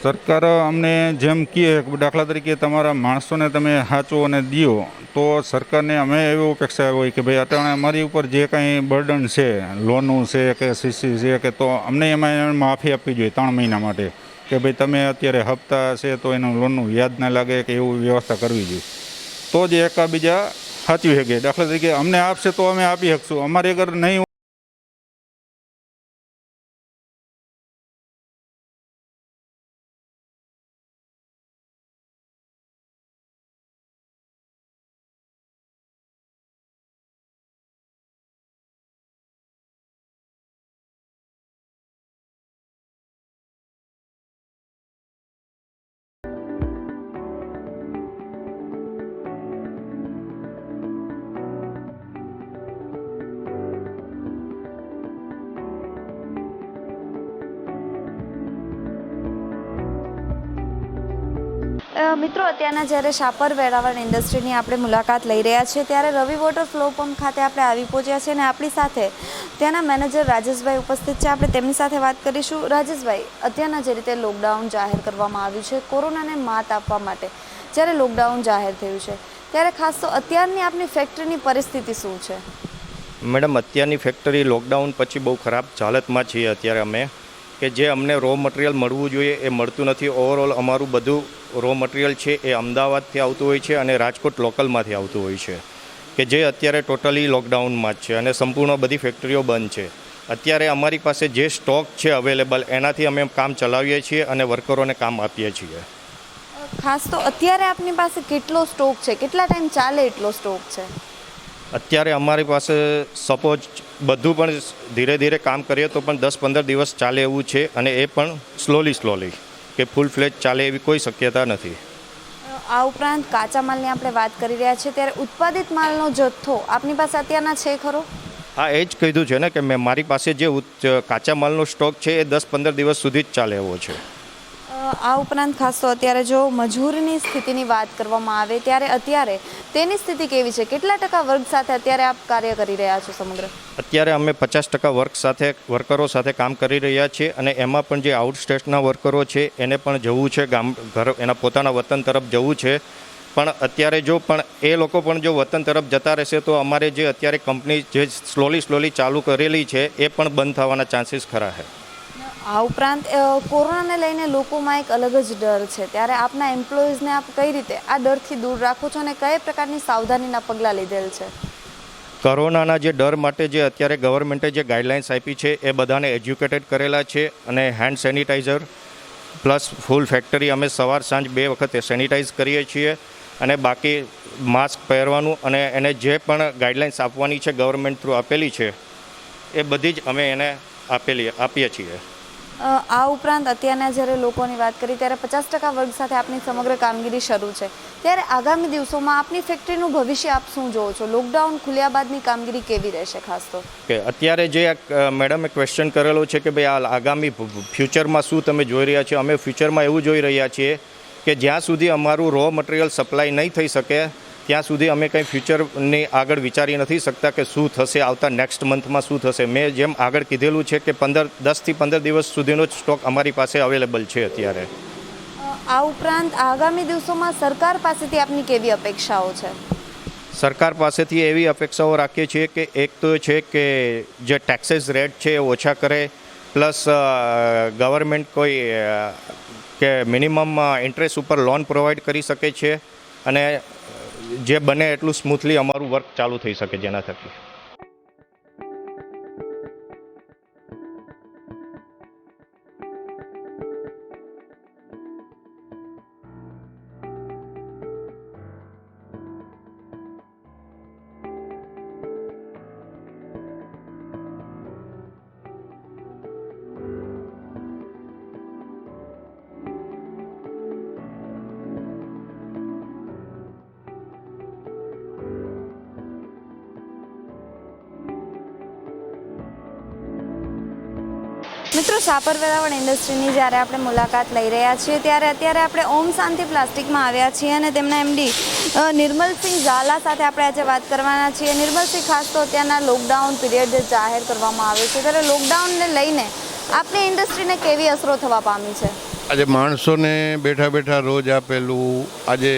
સરકાર અમને જેમ કહે, દાખલા તરીકે તમારા માણસોને તમે સાચો અને દો, તો સરકારને અમે એવી અપેક્ષા હોય કે ભાઈ અટાણે અમારી ઉપર જે કાંઈ બર્ડન છે, લોનનું છે કે સીસી છે કે, તો અમને એમાં માફી આપવી જોઈએ 3 મહિના માટે, કે ભાઈ તમે અત્યારે હપ્તા છે તો એનું લોનનું વ્યાજ ના લાગે કે એવું વ્યવસ્થા કરવી જોઈએ. તો જ એકાબીજા સાચવી શકે. દાખલા તરીકે અમને આપશે તો અમે આપી શકશું, અમારી આગળ નહીં. મિત્રો, અત્યારના જ્યારે શાપર વેરાવળ ઇન્ડસ્ટ્રીની આપણે મુલાકાત લઈ રહ્યા છીએ ત્યારે રવિ વોટર ફ્લો પંપ ખાતે આપણે આવી પહોંચ્યા છીએ અને આપણી સાથે ત્યાંના મેનેજર રાજેશભાઈ ઉપસ્થિત છે. આપણે તેમની સાથે વાત કરીશું. રાજેશભાઈ, અત્યારના જે રીતે લોકડાઉન જાહેર કરવામાં આવ્યું છે, કોરોનાને માત આપવા માટે જ્યારે લોકડાઉન જાહેર થયું છે ત્યારે ખાસ તો અત્યારની આપની ફેક્ટરીની પરિસ્થિતિ શું છે? મેડમ, અત્યારની ફેક્ટરી લોકડાઉન પછી બહુ ખરાબ હાલતમાં છીએ અત્યારે અમે, કે જે અમને રો મટીરિયલ મળવું જોઈએ એ મળતું નથી. ઓવરઓલ અમારું બધું રો મટીરિયલ છે એ અમદાવાદથી આવતું હોય છે અને રાજકોટ લોકલમાંથી આવતું હોય છે, કે જે અત્યારે ટોટલી લોકડાઉનમાં જ છે અને સંપૂર્ણ બધી ફેક્ટરીઓ બંધ છે. અત્યારે અમારી પાસે જે સ્ટોક છે અવેલેબલ એનાથી અમે કામ ચલાવીએ છીએ અને વર્કરોને કામ આપીએ છીએ. ખાસ તો અત્યારે આપની પાસે કેટલો સ્ટોક છે? કેટલા ટાઈમ ચાલે એટલો સ્ટોક છે? અત્યારે અમારી પાસે સપોઝ બધું પણ ધીરે ધીરે કામ કરીએ તો પણ 10-15 દિવસ ચાલે એવું છે, અને એ પણ સ્લોલી કે ફૂલ ફ્લેજ ચાલે એવી કોઈ શક્યતા નથી. આ ઉપરાંત કાચા માલની આપણે વાત કરી રહ્યા છીએ, ત્યારે ઉત્પાદિત માલનો જથ્થો આપની પાસે અત્યારના છે ખરો? હા, એ જ કીધું છે ને કે મારી પાસે જે કાચા માલનો સ્ટોક છે એ 10-15 દિવસ સુધી જ ચાલે એવો છે. આ ઉપરાંત ખાસ તો અત્યારે જો મજૂરની સ્થિતિની વાત કરવામાં આવે ત્યારે અત્યારે તેની સ્થિતિ કેવી છે? કેટલા ટકા વર્ગ સાથે અત્યારે આપ કાર્ય કરી રહ્યા છો સમગ્ર? અત્યારે અમે 50% વર્કરો સાથે કામ કરી રહ્યા છીએ, અને એમાં પણ જે આઉટ સ્ટેટના વર્કરો છે એને પણ જવું છે ઘર, એના પોતાના વતન તરફ જવું છે. પણ અત્યારે જો પણ એ લોકો પણ જો વતન તરફ જતા રહેશે તો અમારે જે અત્યારે કંપની જે સ્લોલી ચાલુ કરેલી છે એ પણ બંધ થવાના ચાન્સીસ ખરા છે. આ ઉપરાંત કોરોનાને લઈને લોકોમાં એક અલગ જ ડર છે, ત્યારે આપના એમ્પ્લોઈઝને આપ કઈ રીતે આ ડરથી દૂર રાખો છો અને કઈ પ્રકારની સાવધાનીના પગલાં લીધેલ છે? કોરોનાના જે ડર માટે જે અત્યારે ગવર્મેન્ટે જે ગાઈડલાઇન્સ આપી છે એ બધાને એજ્યુકેટેડ કરેલા છે, અને હેન્ડ સેનિટાઈઝર પ્લસ ફૂલ ફેક્ટરી અમે સવાર સાંજ 2 વખત સેનિટાઈઝ કરીએ છીએ, અને બાકી માસ્ક પહેરવાનું અને એને જે પણ ગાઈડલાઇન્સ આપવાની છે ગવર્મેન્ટ થ્રુ આપેલી છે એ બધી જ અમે એને આપીએ છીએ. આ ઉપરાંત અત્યારના જ્યારે લોકોની વાત કરી ત્યારે 50% વર્ગ સાથે આપની સમગ્ર કામગીરી શરૂ છે, ત્યારે આગામી દિવસોમાં આપની ફેક્ટરીનું ભવિષ્ય આપ શું જોવો છો? લોકડાઉન ખુલ્યા બાદની કામગીરી કેવી રહેશે? ખાસ તો કે અત્યારે જે મેડમે ક્વેશ્ચન કરેલો છે કે ભાઈ આ આગામી ફ્યુચરમાં શું તમે જોઈ રહ્યા છો? અમે ફ્યુચરમાં એવું જોઈ રહ્યા છીએ કે જ્યાં સુધી અમારું રો મટીરિયલ સપ્લાય નહીં થઈ શકે ત્યાં સુધી અમે કંઈ ફ્યુચરની આગળ વિચારી નથી શકતા કે શું થશે, આવતા નેક્સ્ટ મંથમાં શું થશે. મેં જેમ આગળ કીધેલું છે કે 10 થી 15 દિવસ સુધીનો જ સ્ટોક અમારી પાસે અવેલેબલ છે અત્યારે. આ ઉપરાંત આગામી દિવસોમાં સરકાર પાસેથી આપની કેવી અપેક્ષાઓ છે? સરકાર પાસેથી એવી અપેક્ષાઓ રાખીએ છીએ કે એક તો છે કે જે ટેક્સીસ રેટ છે એ ઓછા કરે, પ્લસ ગવર્મેન્ટ કોઈ કે મિનિમમ ઇન્ટરેસ્ટ ઉપર લોન પ્રોવાઈડ કરી શકે છે, અને જે બને એટલું સ્મૂથલી અમારું વર્ક ચાલુ થઈ શકે જેના થકી. મિત્રો, શાપર વેરાવળ ઇન્ડસ્ટ્રીની જ્યારે આપણે મુલાકાત લઈ રહ્યા છીએ ત્યારે અત્યારે આપણે ઓમ શાંતિ પ્લાસ્ટિકમાં આવ્યા છીએ, અને તેમના એમડી નિર્મલસિંહ ઝાલા સાથે આપણે આજે વાત કરવાના છીએ. નિર્મલસિંહ, ખાસ તો અત્યારના લોકડાઉન પીરિયડ જાહેર કરવામાં આવ્યો છે, ત્યારે લોકડાઉનને લઈને આપની ઇન્ડસ્ટ્રીને કેવી અસરો થવા પામી છે? આજે માણસોને બેઠા રોજ આપેલું, આજે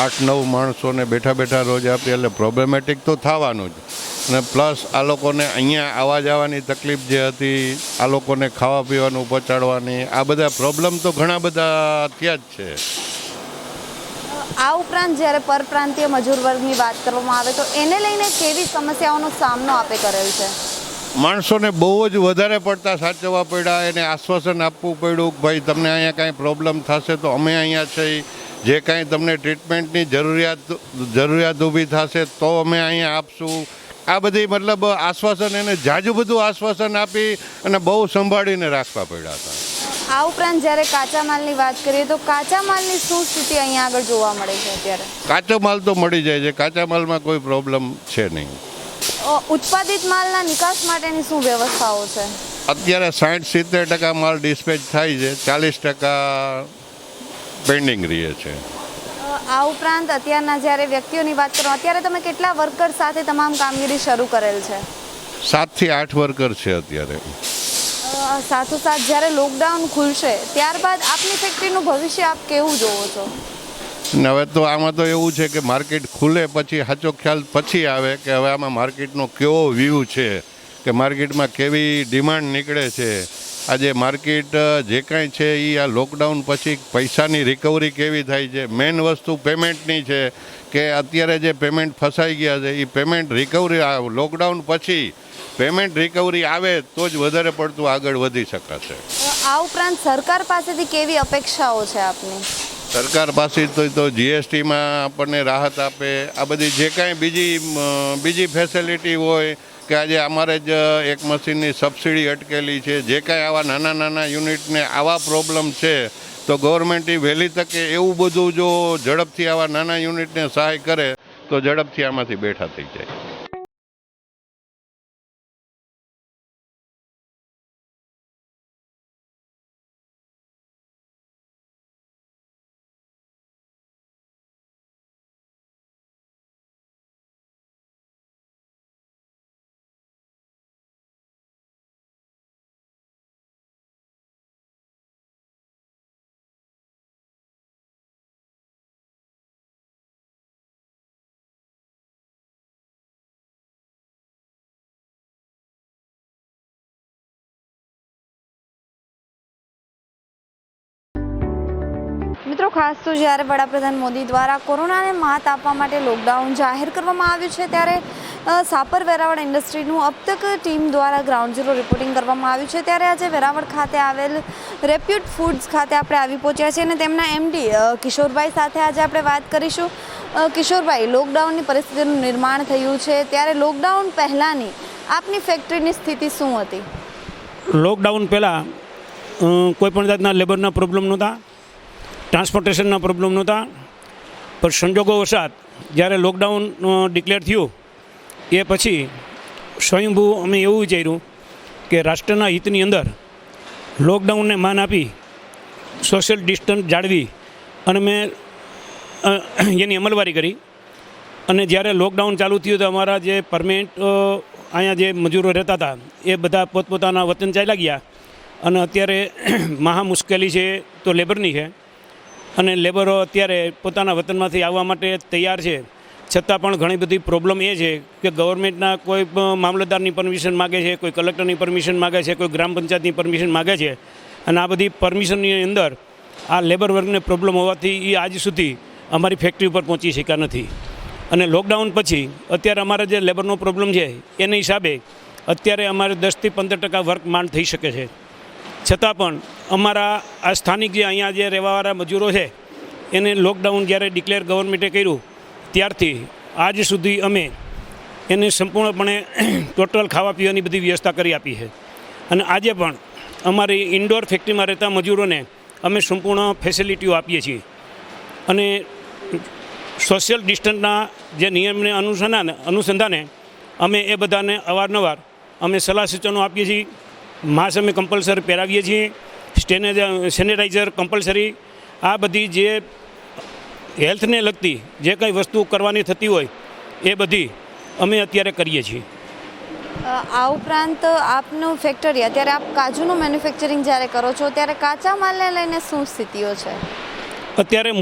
8-9 માણસોને બેઠા રોજ આપે એટલે પ્રોબ્લેમેટિક તો થવાનું જ. અને પ્લસ આ લોકોને અહીંયા આવવા જવાની તકલીફ જે હતી, આ લોકોને ખાવા પીવાનું પહોંચાડવાની, આ બધા પ્રોબ્લેમ તો ઘણા બધા ત્યાં જ છે. આ ઉપરાંત જ્યારે પરપ્રાંતીય મજૂર વર્ગની વાત કરવામાં આવે તો એને લઈને કેવી સમસ્યાઓનો સામનો આપે કરેલ છે? માણસોને બહુ જ વધારે પડતા સાચવવા પડ્યા, એને આશ્વાસન આપવું પડ્યું કે ભાઈ તમને અહીંયા કાંઈ પ્રોબ્લેમ થશે તો અમે અહીંયા છીએ, જે કાંઈ તમને ટ્રીટમેન્ટની જરૂરિયાત ઊભી થશે તો અમે અહીંયા આપશું. આ બધી મતલબ આશ્વાસન, એને જાજુ બધું આશ્વાસન આપી અને બહુ સંભાળીને રાખવા પડ્યા હતા. આ ઉપરાંત જ્યારે કાચા માલની વાત કરીએ તો કાચા માલની શું સ્થિતિ અહીંયા આગળ જોવા મળે છે અત્યારે? કાચો માલ તો મળી જાય છે, કાચા માલમાં કોઈ પ્રોબ્લેમ છે નહીં. ઉત્પાદિત માલના નિકાસ માટેની શું વ્યવસ્થાઓ છે? અત્યારે 60-70% માલ ડિસ્પેચ થાય છે, 40% પેન્ડિંગ રહે છે. આ ઉપરાંત અત્યારના જ્યારે વ્યક્તિઓની વાત કરો, અત્યારે તમે કેટલા વર્કર સાથે તમામ કામગીરી શરૂ કરેલ છે? 7 થી 8 વર્કર છે અત્યારે. સાથોસાથ જ્યારે લોકડાઉન ખુલશે ત્યારબાદ આપની ફેક્ટરીનું ભવિષ્ય આપ કેવું જોવો છો? હવે તો આમાં તો એવું છે કે માર્કેટ ખુલે પછી સાચો ખ્યાલ પછી આવે કે હવે આમાં માર્કેટનો કેવો વ્યૂ છે, કે માર્કેટમાં કેવી ડિમાન્ડ નીકળે છે. આજે માર્કેટ જે કાંઈ છે એ આ લોકડાઉન પછી પૈસાની રિકવરી કેવી થાય છે. મેઇન વસ્તુ પેમેન્ટની છે કે અત્યારે જે પેમેન્ટ ફસાઈ ગયા છે એ પેમેન્ટ રિકવરી લોકડાઉન પછી પેમેન્ટ રિકવરી આવે તો જ વધારે પડતું આગળ વધી શકાશે. આ ઉપરાંત સરકાર પાસેથી કેવી અપેક્ષાઓ છે આપની? સરકાર પાસે તો જીએસટીમાં આપણને રાહત આપે, આ બધી જે કાંઈ બીજી ફેસિલિટી હોય કે આજે અમારે જ એક મશીનની સબસિડી અટકેલી છે, જે કાંઈ આવા નાના યુનિટને આવા પ્રોબ્લેમ છે તો ગવર્મેન્ટ વહેલી તકે એવું બધું જો ઝડપથી આવા નાના યુનિટને સહાય કરે તો ઝડપથી આમાંથી બેઠા થઈ જાય. મિત્રો ખાસ તો જ્યારે વડાપ્રધાન મોદી દ્વારા કોરોનાને માત આપવા માટે લોકડાઉન જાહેર કરવામાં આવ્યું છે ત્યારે સાપર વેરાવળ ઇન્ડસ્ટ્રીનું અબ તક ટીમ દ્વારા ગ્રાઉન્ડ ઝીરો રિપોર્ટિંગ કરવામાં આવ્યું છે. ત્યારે આજે વેરાવળ ખાતે આવેલ રેપ્યુટ ફૂડ્સ ખાતે આપણે આવી પહોંચ્યા છીએ અને તેમના એમડી કિશોરભાઈ સાથે આજે આપણે વાત કરીશું. કિશોરભાઈ, લોકડાઉનની પરિસ્થિતિનું નિર્માણ થયું છે ત્યારે લોકડાઉન પહેલાંની આપની ફેક્ટરીની સ્થિતિ શું હતી? લોકડાઉન પહેલાં કોઈપણ જાતના લેબરના પ્રોબ્લેમ નહોતા, ટ્રાન્સપોર્ટેશનના પ્રોબ્લેમ નહોતા, પણ સંજોગોવશાત જ્યારે લોકડાઉન ડિક્લેર થયું એ પછી સ્વયંભૂ અમે એવું વિચાર્યું કે રાષ્ટ્રના હિતની અંદર લોકડાઉનને માન આપી સોશિયલ ડિસ્ટન્સ જાળવી અને મેં એની અમલવારી કરી. અને જ્યારે લોકડાઉન ચાલુ થયું તો અમારા જે પરમેનન્ટ અહીંયા જે મજૂરો રહેતા હતા એ બધા પોતપોતાના વતન ચાલ્યા ગયા અને અત્યારે મહા મુશ્કેલી છે તો લેબરની છે અને લેબરો અત્યારે પોતાના વતનમાંથી આવવા માટે તૈયાર છે, છતાં પણ ઘણી બધી પ્રોબ્લેમ એ છે કે ગવર્મેન્ટના કોઈ મામલતદારની પરમિશન માગે છે, કોઈ કલેક્ટરની પરમિશન માગે છે, કોઈ ગ્રામ પંચાયતની પરમિશન માગે છે અને આ બધી પરમિશનની અંદર આ લેબર વર્ગને પ્રોબ્લેમ હોવાથી એ આજ સુધી અમારી ફેક્ટરી ઉપર પહોંચી શક્યા નથી. અને લોકડાઉન પછી અત્યારે અમારે જે લેબરનો પ્રોબ્લેમ છે એના હિસાબે અત્યારે અમારે 10થી 15% વર્ક માંડ થઈ શકે છે. છતાં પણ અમારા આ સ્થાનિક જે અહીંયા જે રહેવાવાળા મજૂરો છે એને લોકડાઉન જ્યારે ડિક્લેર ગવર્મેન્ટે કર્યું ત્યારથી આજ સુધી અમે એને સંપૂર્ણપણે ટોટલ ખાવા પીવાની બધી વ્યવસ્થા કરી આપી છે. અને આજે પણ અમારી ઇન્ડોર ફેક્ટરીમાં રહેતા મજૂરોને અમે સંપૂર્ણ ફેસિલિટીઓ આપીએ છીએ અને સોશિયલ ડિસ્ટન્સના જે નિયમને અનુસંધાને અમે એ બધાને અવારનવાર અમે સલાહ સૂચનો આપીએ છીએ. માસ્ક અમે કમ્પલસરી પહેરાવીએ છીએ, સેનેટાઈઝર કમ્પલસરી, આ બધી જે હેલ્થને લગતી જે કંઈ વસ્તુ કરવાની થતી હોય એ બધી અમે અત્યારે કરીએ છીએ. આ ઉપરાંત આપનું ફેક્ટરી અત્યારે આપ કાજુનું મેન્યુફેક્ચરિંગ જ્યારે કરો છો ત્યારે કાચા માલને લઈને શું સ્થિતિઓ છે? અત્યારે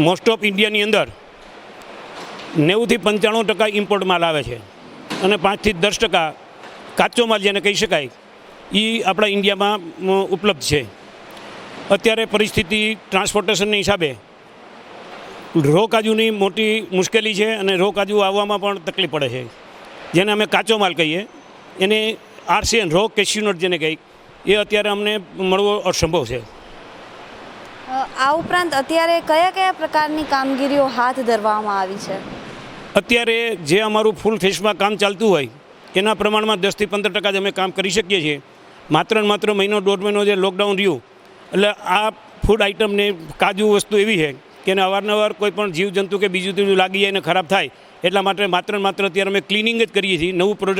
મોસ્ટ ઓફ ઇન્ડિયાની અંદર 90થી 95% ઇમ્પોર્ટ માલ આવે છે અને 5થી 10% કાચો માલ જેને કહી શકાય એ આપણા ઇન્ડિયામાં ઉપલબ્ધ છે. અત્યારે પરિસ્થિતિ ટ્રાન્સપોર્ટેશનના હિસાબે રો કાજુની મોટી મુશ્કેલી છે અને રો કાજુ આવવામાં પણ તકલીફ પડે છે, જેને અમે કાચો માલ કહીએ એને RCN રો કેશ્યુનટ જેને કહીએ એ અત્યારે અમને મળવો અસંભવ છે. આ ઉપરાંત અત્યારે કયા કયા પ્રકારની કામગીરીઓ હાથ ધરવામાં આવી છે? અત્યારે જે અમારું ફૂલ ફેસમાં કામ ચાલતું હોય એના પ્રમાણમાં 10થી 15% જ અમે કામ કરી શકીએ છીએ. માત્ર ને માત્ર મહિનો 1.5 મહિનો જે લોકડાઉન રહ્યું એટલે આ ફૂડ આઇટમને કાજુ વસ્તુ એવી છે કે એને અવારનવાર કોઈ પણ જીવજંતુ કે બીજું ત્રીજું લાગી જાય અને ખરાબ થાય એટલા માટે માત્ર ને માત્ર અત્યારે અમે ક્લિનિંગ જ કરીએ છીએ. નવું પ્રોડક્ટ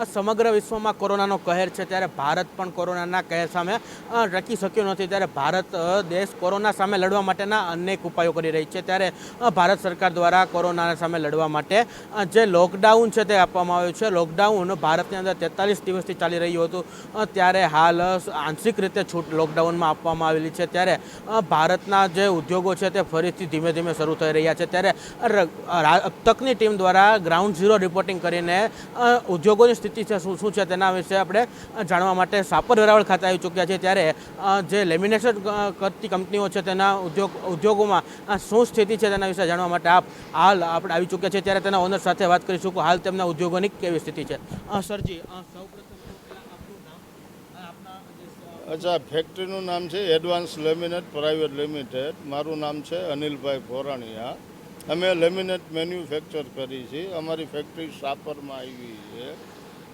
સમગ્ર વિશ્વમાં કોરોનાનો કહેર છે, ત્યારે ભારત પણ કોરોનાના કહેર સામે ટકી શક્યો નથી. ત્યારે ભારત દેશ કોરોના સામે લડવા માટેના અનેક ઉપાયો કરી રહી છે. ત્યારે ભારત સરકાર દ્વારા કોરોના સામે લડવા માટે જે લોકડાઉન છે તે આપવામાં આવ્યું છે. લોકડાઉન ભારતની અંદર 43 દિવસથી ચાલી રહ્યું હતું, ત્યારે હાલ આંશિક રીતે છૂટ લોકડાઉનમાં આપવામાં આવેલી છે. ત્યારે ભારતના જે ઉદ્યોગો છે તે ફરીથી ધીમે ધીમે શરૂ થઈ રહ્યા છે. ત્યારે તકની ટીમ દ્વારા ગ્રાઉન્ડ ઝીરો રિપોર્ટિંગ કરીને ઉદ્યોગોની સ્થિતિ છે શું છે તેના વિશે આપણે જાણવા માટે સાપર વેરાવળ ખાતે આવી ચૂક્યા છે. ત્યારે જે લેમિનેશન કરતી કંપનીઓ છે તેના ઉદ્યોગોમાં શું સ્થિતિ છે તેના વિશે જાણવા માટે હાલ આપણે આવી ચૂક્યા છે. ત્યારે તેના ઓનર સાથે વાત કરીશું કે હાલ તેમના ઉદ્યોગોની કેવી સ્થિતિ છે. સરજી, અચ્છા, ફેક્ટરીનું નામ છે એડવાન્સ લેમિનેટ પ્રાઇવેટ લિમિટેડ. મારું નામ છે અનિલભાઈ ભોરાણીયા. અમે લેમિનેટ મેન્યુફેક્ચર કરી છીએ. અમારી ફેક્ટરી સાપરમાં આવી છે.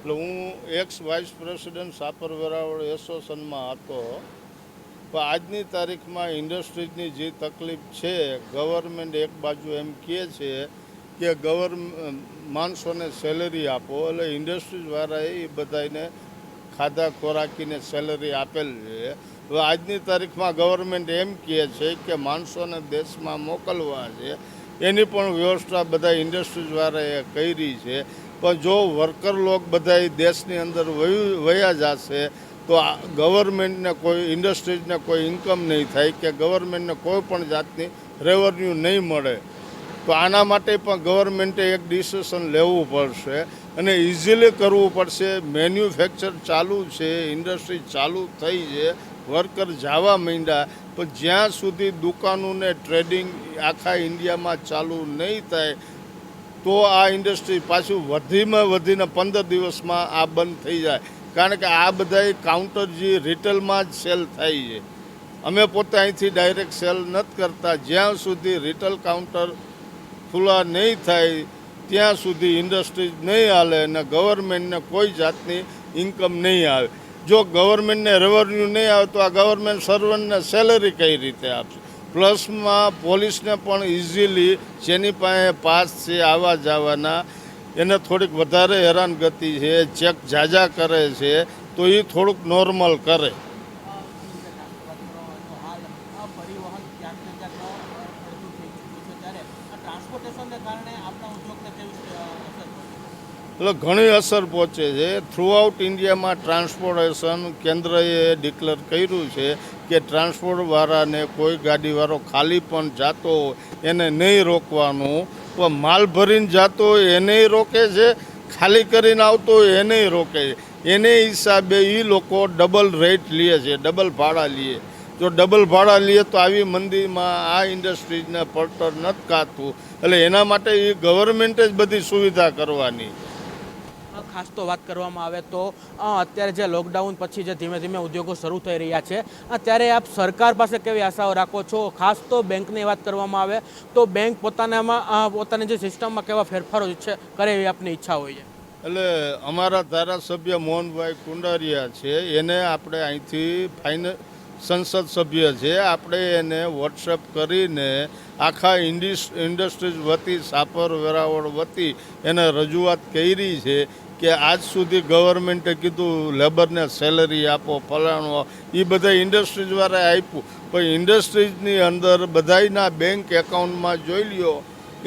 એટલે હું ex vice president Shapar Veraval એસોસિએશનમાં હતો. પણ આજની તારીખમાં ઇન્ડસ્ટ્રીઝની જે તકલીફ છે, ગવર્મેન્ટ એક બાજુ એમ કહે છે કે માણસોને સેલેરી આપો, એટલે ઇન્ડસ્ટ્રીઝવાળાએ એ બધાને ખાધા ખોરાકીને સેલરી આપેલ છે. હવે આજની તારીખમાં ગવર્મેન્ટ એમ કહે છે કે માણસોને દેશમાં મોકલવા છે, એની પણ વ્યવસ્થા બધા ઇન્ડસ્ટ્રીઝવાળાએ કરી છે. પણ જો વર્કર લોક બધા દેશની અંદર વયા જશે તો ગવર્મેન્ટને કોઈ ઇન્ડસ્ટ્રીઝને કોઈ ઇન્કમ નહીં થાય કે ગવર્મેન્ટને કોઈ પણ જાતની રેવન્યુ નહીં મળે. તો આના માટે પણ ગવર્મેન્ટે એક ડિસિઝન લેવું પડશે અને ઇઝીલી કરવું પડશે. મેન્યુફેક્ચર ચાલુ છે, ઇન્ડસ્ટ્રી ચાલુ થઈ છે, વર્કર જવા માંડ્યા, પણ જ્યાં સુધી દુકાનોને ટ્રેડિંગ આખા ઇન્ડિયામાં ચાલુ નહીં થાય તો આ ઇન્ડસ્ટ્રી પાછું વધીને 15 દિવસમાં આ બંધ થઈ જાય. કારણ કે આ બધા કાઉન્ટર જે રિટેલમાં જ સેલ થાય છે. અમે પોતે અહીંથી ડાયરેક્ટ સેલ નથી કરતા. જ્યાં સુધી રિટેલ કાઉન્ટર ખુલ્લા નહીં થાય ત્યાં સુધી ઇન્ડસ્ટ્રી નહીં હાલે અને ગવર્મેન્ટને કોઈ જાતની ઇન્કમ નહીં આવે. જો ગવર્મેન્ટને રેવન્યુ નહીં આવે તો આ ગવર્મેન્ટ સર્વન્ટને સેલરી કઈ રીતે આપશે? પ્લસમાં પોલીસને પણ ઇઝીલી જેની પાસે પાસ છે આવવા જવાના એને થોડીક વધારે હેરાનગતિ છે, ચેક ઝાઝા કરે છે, તો એ થોડુંક નોર્મલ કરે. એટલે ઘણી અસર પહોંચે છે. થ્રુઆઉટ ઇન્ડિયામાં ટ્રાન્સપોર્ટેશન કેન્દ્રએ ડિક્લેર કર્યું છે કે ટ્રાન્સપોર્ટવાળાને કોઈ ગાડીવાળો ખાલી પણ જતો હોય એને નહીં રોકવાનું, પણ માલ ભરીને જતો હોય એને રોકે છે, ખાલી કરીને આવતો હોય એને રોકે છે. એને હિસાબે એ લોકો ડબલ રેટ લે છે, ડબલ ભાડા લે. જો ડબલ ભાડા લે તો આવી મંદીમાં આ ઇન્ડસ્ટ્રીઝને પડતર નથી કાઢતું. એટલે એના માટે એ ગવર્મેન્ટે જ બધી સુવિધા કરવાની. ખાસ તો વાત કરવામાં આવે તો અત્યારે જે લોકડાઉન પછી જે ધીમે ધીમે ઉદ્યોગો શરૂ થઈ રહ્યા છે, ત્યારે આપ સરકાર પાસે કેવી આશાઓ રાખો છો? ખાસ તો બેંકની વાત કરવામાં આવે તો બેંક પોતાની જે સિસ્ટમમાં કેવા ફેરફારો કરે એવી આપની ઈચ્છા હોય છે? એટલે અમારા ધારાસભ્ય મોહનભાઈ કુંડારિયા છે, એને આપણે અહીંથી સંસદ સભ્ય છે, આપણે એને વોટ્સએપ કરીને આખા ઇન્ડસ્ટ્રીઝ વતી સાપર વેરાવળ વતી એને રજૂઆત કરી છે કે આજ સુધી ગવર્મેન્ટે કીધું લેબરને સેલરી આપો, ફલાણો, એ બધા ઇન્ડસ્ટ્રીઝવાળાએ આપ્યું, પણ ઇન્ડસ્ટ્રીઝની અંદર બધાયના બેંક એકાઉન્ટમાં જોઈ લ્યો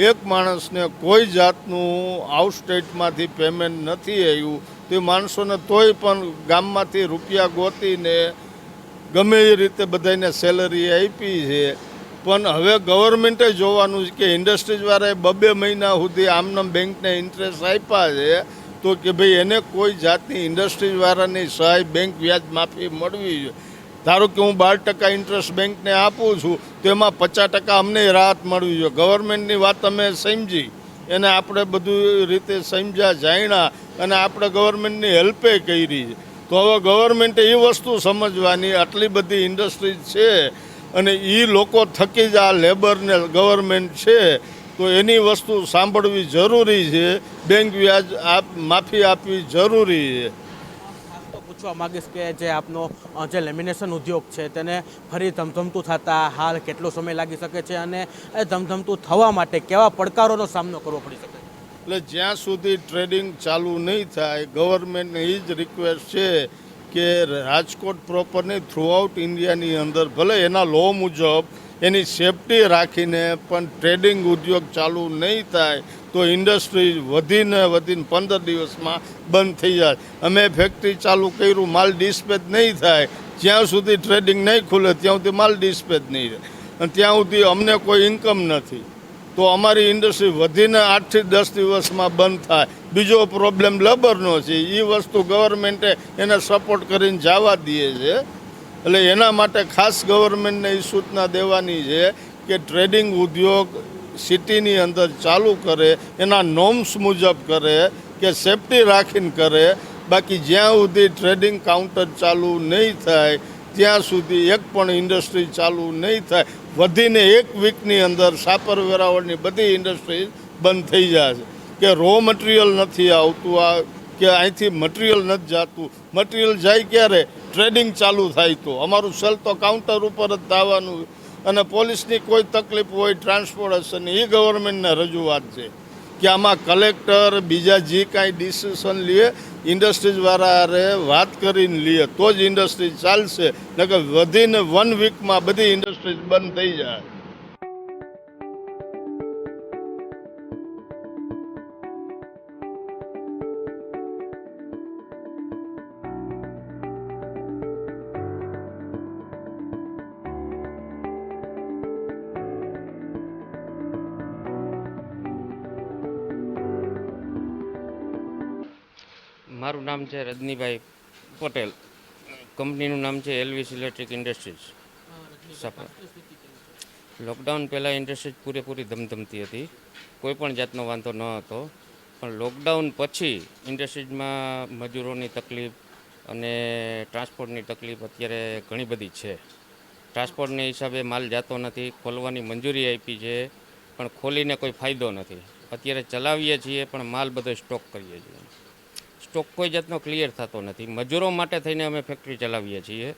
એક માણસને કોઈ જાતનું આઉટસ્ટેટમાંથી પેમેન્ટ નથી આવ્યું. તે માણસોને તોય પણ ગામમાંથી રૂપિયા ગોતીને ગમે એ રીતે બધાને સેલરી આપી છે. પણ હવે ગવર્મેન્ટે જોવાનું છે કે ઇન્ડસ્ટ્રીઝવાળાએ 2 મહિના સુધી આમનામ બેંકને ઇન્ટરેસ્ટ આપ્યા છે તો કે ભાઈ એને કોઈ જાતની ઇન્ડસ્ટ્રીઝવાળાની સહાય બેંક વ્યાજ માફી મળવી જોઈએ. ધારો કે હું 12% ઇન્ટરેસ્ટ બેંકને આપું છું તો એમાં 50% અમને રાહત મળવી જોઈએ. ગવર્મેન્ટની વાત અમે સમજી એને આપણે બધું રીતે સમજ્યા જાણ્યા અને આપણે ગવર્મેન્ટની હેલ્પે કરી છે. તો હવે ગવર્મેન્ટે એ વસ્તુ સમજવાની આટલી બધી ઇન્ડસ્ટ્રીઝ છે અને એ લોકો થકી જ આ લેબરને ગવર્મેન્ટ છે તો એની વસ્તુ સાંભળવી જરૂરી છે. બેંક વ્યાજ માફી આપવી જરૂરી છે. પૂછવા માગીશ કે જે આપનો જે લેમિનેશન ઉદ્યોગ છે તેને ફરી ધમધમતું થતા હાલ કેટલો સમય લાગી શકે છે અને એ ધમધમતું થવા માટે કેવા પડકારોનો સામનો કરવો પડી શકે? એટલે જ્યાં સુધી ટ્રેડિંગ ચાલુ નહીં થાય ગવર્મેન્ટને એ જ રિક્વેસ્ટ છે કે રાજકોટ પ્રોપરની થ્રુઆઉટ ઇન્ડિયાની અંદર ભલે એના લો મુજબ એની સેફટી રાખીને પણ ટ્રેડિંગ ઉદ્યોગ ચાલુ નહીં થાય તો ઇન્ડસ્ટ્રી વધીને 15 દિવસમાં બંધ થઈ જાય. અમે ફેક્ટરી ચાલુ કર્યું, માલ ડિસ્પેચ નહીં થાય જ્યાં સુધી ટ્રેડિંગ નહીં ખુલે ત્યાં સુધી માલ ડિસ્પેચ નહીં રહે અને ત્યાં સુધી અમને કોઈ ઇન્કમ નથી. તો અમારી ઇન્ડસ્ટ્રી વધીને 8 થી 10 દિવસમાં બંધ થાય. બીજો પ્રોબ્લેમ લેબરનો છે, એ વસ્તુ ગવર્મેન્ટે એને સપોર્ટ કરીને જવા દે છે. એટલે એના માટે ખાસ ગવર્મેન્ટને એ સૂચના દેવાની છે કે ટ્રેડિંગ ઉદ્યોગ સિટીની અંદર ચાલુ કરે, એના નોર્મ્સ મુજબ કરે, કે સેફટી રાખીને કરે. બાકી જ્યાં સુધી ટ્રેડિંગ કાઉન્ટર ચાલુ નહીં થાય ત્યાં સુધી એક પણ ઇન્ડસ્ટ્રી ચાલુ નહીં થાય. વધીને 1 વીકની અંદર સાપર વેરાવળની બધી ઇન્ડસ્ટ્રી બંધ થઈ જાય છે કે રો મટીરિયલ નથી આવતું, આ કે અહીંથી મટીરિયલ નથી જતું. મટીરિયલ જાય ક્યારે? ટ્રેડિંગ ચાલુ થાય તો. અમારું સેલ તો કાઉન્ટર ઉપર જ થવાનું અને પોલીસની કોઈ તકલીફ હોય ટ્રાન્સપોર્ટેશનની એ ગવર્મેન્ટને રજૂઆત છે કે આમાં કલેક્ટર બીજા જે કાંઈ ડિસિઝન લે ઇન્ડસ્ટ્રીઝવાળાએ વાત કરીને લે તો જ ઇન્ડસ્ટ્રી ચાલશે, નકર વધીને 1 વીકમાં બધી ઇન્ડસ્ટ્રીઝ બંધ થઈ જાય. મારું નામ છે રજનીભાઈ પટેલ. કંપનીનું નામ છે Elvish electric industries Sapar. Lockdown પહેલાં ઇન્ડસ્ટ્રીઝ પૂરેપૂરી ધમધમતી હતી, કોઈ પણ જાતનો વાંધો ન હતો. પણ લોકડાઉન પછી ઇન્ડસ્ટ્રીઝમાં મજૂરોની તકલીફ અને ટ્રાન્સપોર્ટની તકલીફ અત્યારે ઘણી બધી છે. ટ્રાન્સપોર્ટના હિસાબે માલ જતો નથી, ખોલવાની મંજૂરી આપી છે પણ ખોલીને કોઈ ફાયદો નથી. અત્યારે ચલાવીએ છીએ પણ માલ બધો સ્ટોક કરીએ છીએ, સ્ટોક કોઈ જાતનો ક્લિયર થતો નથી. મજૂરો માટે થઈને અમે ફેક્ટરી ચલાવીએ છીએ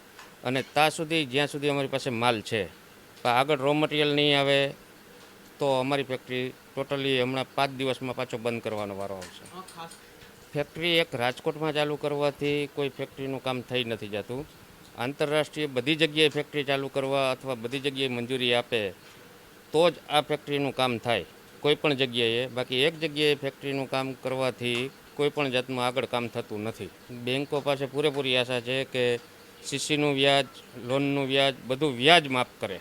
અને ત્યાં સુધી જ્યાં સુધી અમારી પાસે માલ છે, પણ આગળ રો મટીરિયલ નહીં આવે તો અમારી ફેક્ટરી ટોટલી હમણાં 5 દિવસમાં પાછો બંધ કરવાનો વારો આવશે. ફેક્ટરી એક રાજકોટમાં ચાલુ કરવાથી કોઈ ફેક્ટરીનું કામ થઈ નથી જતું. આંતરરાષ્ટ્રીય બધી જગ્યાએ ફેક્ટરી ચાલુ કરવા અથવા બધી જગ્યાએ મંજૂરી આપે તો જ આ ફેક્ટરીનું કામ થાય કોઈ પણ જગ્યાએ. બાકી એક જગ્યાએ ફેક્ટરીનું કામ કરવાથી કોઈ પણ જાતનું આગળ કામ થતું નથી. બેન્કો પાસે પૂરેપૂરી આશા છે કે સીસીનું વ્યાજ, લોનનું વ્યાજ, બધું વ્યાજ માફ કરે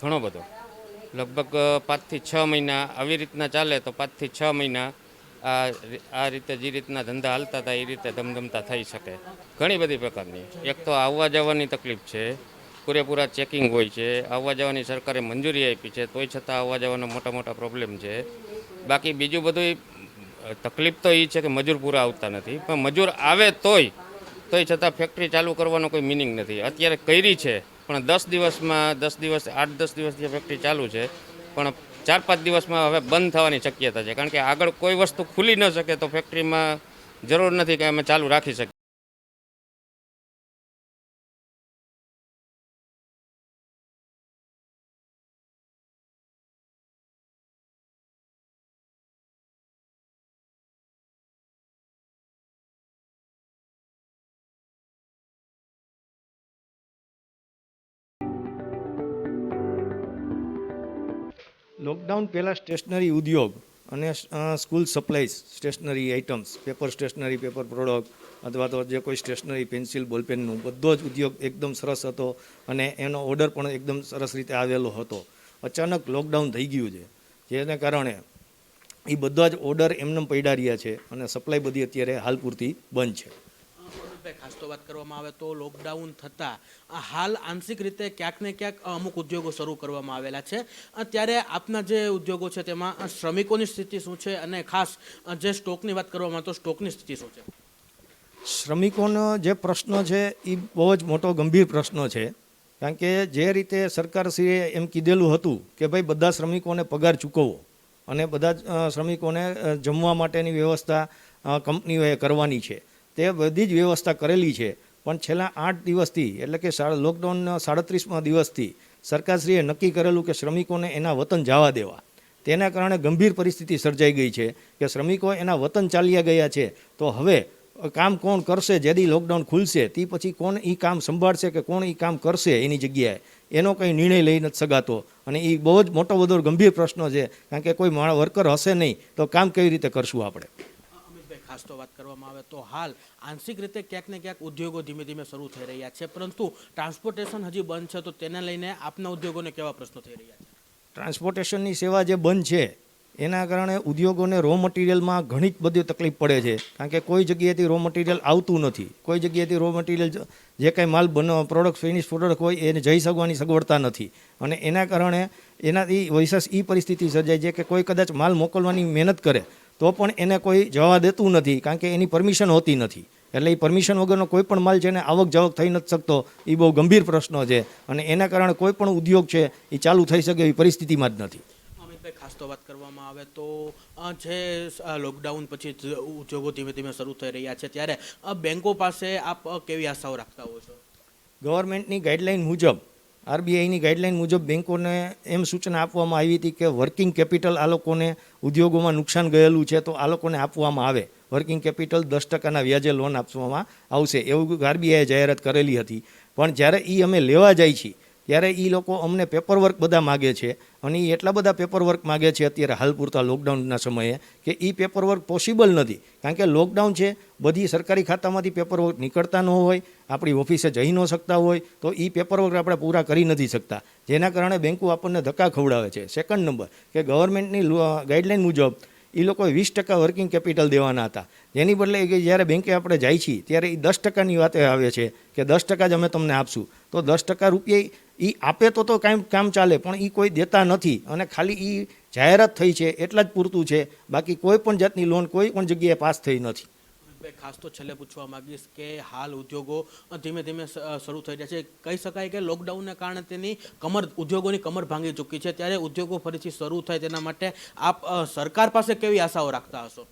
ઘણો બધો. લગભગ 5 થી 6 મહિના આવી રીતના ચાલે તો 5 થી 6 મહિના આ રીતે જે રીતના ધંધા હાલતા હતા એ રીતે ધમધમતા થઈ શકે. ઘણી બધી પ્રકારની, એક તો આવવા જવાની તકલીફ છે, પૂરેપૂરા ચેકિંગ હોય છે. આવવા જવાની સરકારે મંજૂરી આપી છે તોય છતાં આવવા જવાનો મોટા મોટા પ્રોબ્લેમ છે. બાકી બીજું બધું તકલીફ તો એ છે કે મજૂર પૂરા આવતા નથી, પણ મજૂર આવે તોય છતાં ફેક્ટરી ચાલુ કરવાનો કોઈ મિનિંગ નથી. અત્યારે કરી છે પણ 10 દિવસમાં 10 દિવસ 8-10 દિવસથી ફેક્ટરી ચાલુ છે પણ 4-5 દિવસમાં હવે બંધ થવાની શક્યતા છે. કારણ કે આગળ કોઈ વસ્તુ ખુલી ન શકે તો ફેક્ટરીમાં જરૂર નથી કે અમે ચાલુ રાખી શકીએ. લોકડાઉન પહેલાં સ્ટેશનરી ઉદ્યોગ અને school supplies stationery items, paper stationery, paper product અથવા તો જે કોઈ સ્ટેશનરી પેન્સિલ, બોલપેનનું બધો જ ઉદ્યોગ એકદમ સરસ હતો અને એનો ઓર્ડર પણ એકદમ સરસ રીતે આવેલો હતો. અચાનક લોકડાઉન થઈ ગયું છે જેને કારણે એ બધા જ ઓર્ડર એમને પડ્યા રહ્યા છે અને સપ્લાય બધી અત્યારે હાલ પૂરતી બંધ છે. ખાસ તો વાત કરવામાં આવે તો લોકડાઉન થતાં હાલ આંશિક રીતે ક્યાંક ને ક્યાંક અમુક ઉદ્યોગો શરૂ કરવામાં આવેલા છે. ત્યારે આપના જે ઉદ્યોગો છે તેમાં શ્રમિકોની સ્થિતિ શું છે અને ખાસ જે સ્ટોકની વાત કરવામાં આવે તો સ્ટોકની સ્થિતિ શું છે? શ્રમિકોનો જે પ્રશ્ન છે એ બહુ જ મોટો ગંભીર પ્રશ્ન છે. કારણ કે જે રીતે સરકારશ્રીએ એમ કીધેલું હતું કે ભાઈ બધા શ્રમિકોને પગાર ચૂકવવો અને બધા જ શ્રમિકોને જમવા માટેની વ્યવસ્થા કંપનીઓએ કરવાની છે, તે બધી જ વ્યવસ્થા કરેલી છે. પણ છેલ્લા 8 દિવસથી એટલે કે લોકડાઉનના 37મા દિવસથી સરકારશ્રીએ નક્કી કરેલું કે શ્રમિકોને એના વતન જવા દેવા. તેના કારણે ગંભીર પરિસ્થિતિ સર્જાઈ ગઈ છે કે શ્રમિકો એના વતન ચાલ્યા ગયા છે. તો હવે કામ કોણ કરશે? જેથી લોકડાઉન ખુલશે તે પછી કોણ એ કામ સંભાળશે કે કોણ એ કામ કરશે એની જગ્યાએ એનો કંઈ નિર્ણય લઈ નથી શકાતો. અને એ બહુ જ મોટો બધો ગંભીર પ્રશ્ન છે, કારણ કે કોઈ વર્કર હશે નહીં તો કામ કેવી રીતે કરશું આપણે? અમિતભાઈ, ખાસ તો વાત કરવામાં આવે તો હાલ આંશિક રીતે ક્યાંક ને ક્યાંક ઉદ્યોગો ધીમે ધીમે શરૂ થઈ રહ્યા છે, પરંતુ ટ્રાન્સપોર્ટેશન હજી બંધ છે, તો તેને લઈને આપના ઉદ્યોગોને કેવા પ્રશ્નો થઈ રહ્યા છે? ટ્રાન્સપોર્ટેશનની સેવા જે બંધ છે એના કારણે ઉદ્યોગોને રો મટીરિયલમાં ઘણી જ બધી તકલીફ પડે છે, કારણ કે કોઈ જગ્યાએથી રો મટીરિયલ આવતું નથી. કોઈ જગ્યાએથી રો મટીરિયલ જે કાંઈ માલ પ્રોડક્ટ ફિનિશ પ્રોડક્ટ હોય એને જઈ શકવાની સગવડતા નથી. અને એના કારણે એનાથી વિશેષ એ પરિસ્થિતિ સર્જાય છે કે કોઈ કદાચ માલ મોકલવાની મહેનત કરે તો પણ એને કોઈ જવા દેતું નથી, કારણ કે એની પરમિશન હોતી નથી. એટલે એ પરમિશન વગરનો કોઈ પણ માલ છે એને આવક જાવક થઈ નથી શકતો. એ બહુ ગંભીર પ્રશ્ન છે અને એના કારણે કોઈ પણ ઉદ્યોગ છે એ ચાલુ થઈ શકે એવી પરિસ્થિતિમાં જ નથી. અમિતભાઈ, ખાસ તો વાત કરવામાં આવે તો જે લોકડાઉન પછી ઉદ્યોગો ધીમે ધીમે શરૂ થઈ રહ્યા છે, ત્યારે બેંકો પાસે આપ કેવી આશાઓ રાખતા હો છો? ગવર્મેન્ટની ગાઈડલાઇન મુજબ, આરબીઆઈની ગાઈડલાઇન મુજબ બેંકોને એમ સૂચના આપવામાં આવી હતી કે વર્કિંગ કેપિટલ આ લોકોને ઉદ્યોગોમાં નુકસાન ગયેલું છે તો આ લોકોને આપવામાં આવે. વર્કિંગ કેપિટલ 10% વ્યાજે લોન આપવામાં આવશે એવું આરબીઆઈએ જાહેરાત કરેલી હતી. પણ જ્યારે એ અમે લેવા જાય છીએ ત્યારે એ લોકો અમને પેપરવર્ક બધા માગે છે અને એ એટલા બધા પેપરવર્ક માગે છે અત્યારે હાલ પૂરતા લોકડાઉનના સમયે કે એ પેપરવર્ક પોસિબલ નથી, કારણ કે લોકડાઉન છે, બધી સરકારી ખાતામાંથી પેપરવર્ક નીકળતા ન હોય, આપણી ઓફિસે જઈ ન શકતા હોય તો એ પેપરવર્ક આપણે પૂરા કરી નથી શકતા, જેના કારણે બેંકો આપણને ધક્કા ખવડાવે છે. સેકન્ડ નંબર કે ગવર્મેન્ટની ગાઈડલાઇન મુજબ એ લોકોએ 20% વર્કિંગ કેપિટલ દેવાના હતા, જેની બદલે કે જ્યારે બેંકે આપણે જાય છીએ ત્યારે એ 10%ની વાતે આવે છે કે 10% જ અમે તમને આપશું. તો 10% રૂપિયા એ આપે તો કાંઈ કામ ચાલે, પણ એ કોઈ દેતા નથી અને ખાલી એ જાહેરાત થઈ છે એટલા જ પૂરતું છે, બાકી કોઈ પણ જાતની લોન કોઈ પણ જગ્યાએ પાસ થઈ નથી. ખાસ તો છેલ્લે પૂછવા માંગીશ કે હાલ ઉદ્યોગો ધીમે ધીમે શરૂ થઈ રહ્યા છે, કહી શકાય કે લોકડાઉનને કારણે તેની ઉદ્યોગોની કમર ભાંગી ચૂકી છે, ત્યારે ઉદ્યોગો ફરીથી શરૂ થાય તેના માટે આપ સરકાર પાસે કેવી આશાઓ રાખતા હશો?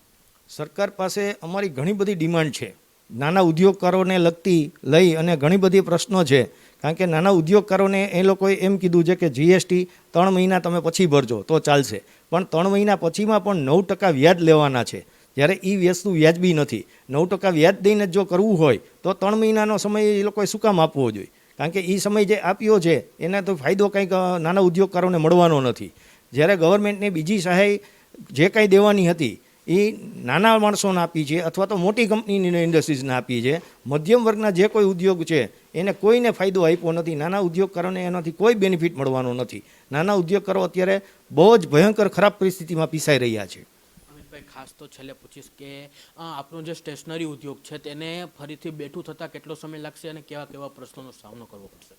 સરકાર પાસે અમારી ઘણી બધી ડિમાન્ડ છે, નાના ઉદ્યોગકારોને લગતી લઈ અને ઘણી બધી પ્રશ્નો છે, કારણ કે નાના ઉદ્યોગકારોને એ લોકોએ એમ કીધું છે કે જીએસટી 3 મહિના તમે પછી ભરજો તો ચાલશે, પણ 3 મહિના પછીમાં પણ 9% વ્યાજ લેવાના છે, જ્યારે એ વસ્તુ વ્યાજબી નથી. 9% વ્યાજ દઈને જો કરવું હોય તો 3 મહિનાનો સમય એ લોકોએ શું કામ આપવો જોઈએ? કારણ કે એ સમય જે આપ્યો છે એના તો ફાયદો કંઈક નાના ઉદ્યોગકારોને મળવાનો નથી. જ્યારે ગવર્મેન્ટને બીજી સહાય જે કાંઈ દેવાની હતી એ નાના માણસોને આપી છે અથવા તો મોટી કંપનીની ઇન્ડસ્ટ્રીઝને આપી છે. મધ્યમ વર્ગના જે કોઈ ઉદ્યોગ છે એને કોઈને ફાયદો આપ્યો નથી. નાના ઉદ્યોગકારોને એનાથી કોઈ બેનિફિટ મળવાનો નથી. નાના ઉદ્યોગકારો અત્યારે બહુ જ ભયંકર ખરાબ પરિસ્થિતિમાં પીસાઈ રહ્યા છે. ખાસ તો છેલ્લે પૂછીશ કે આપણો જે સ્ટેશનરી ઉદ્યોગ છે તેને ફરીથી બેઠું થતાં કેટલો સમય લાગશે અને કેવા કેવા પ્રશ્નોનો સામનો કરવો પડશે?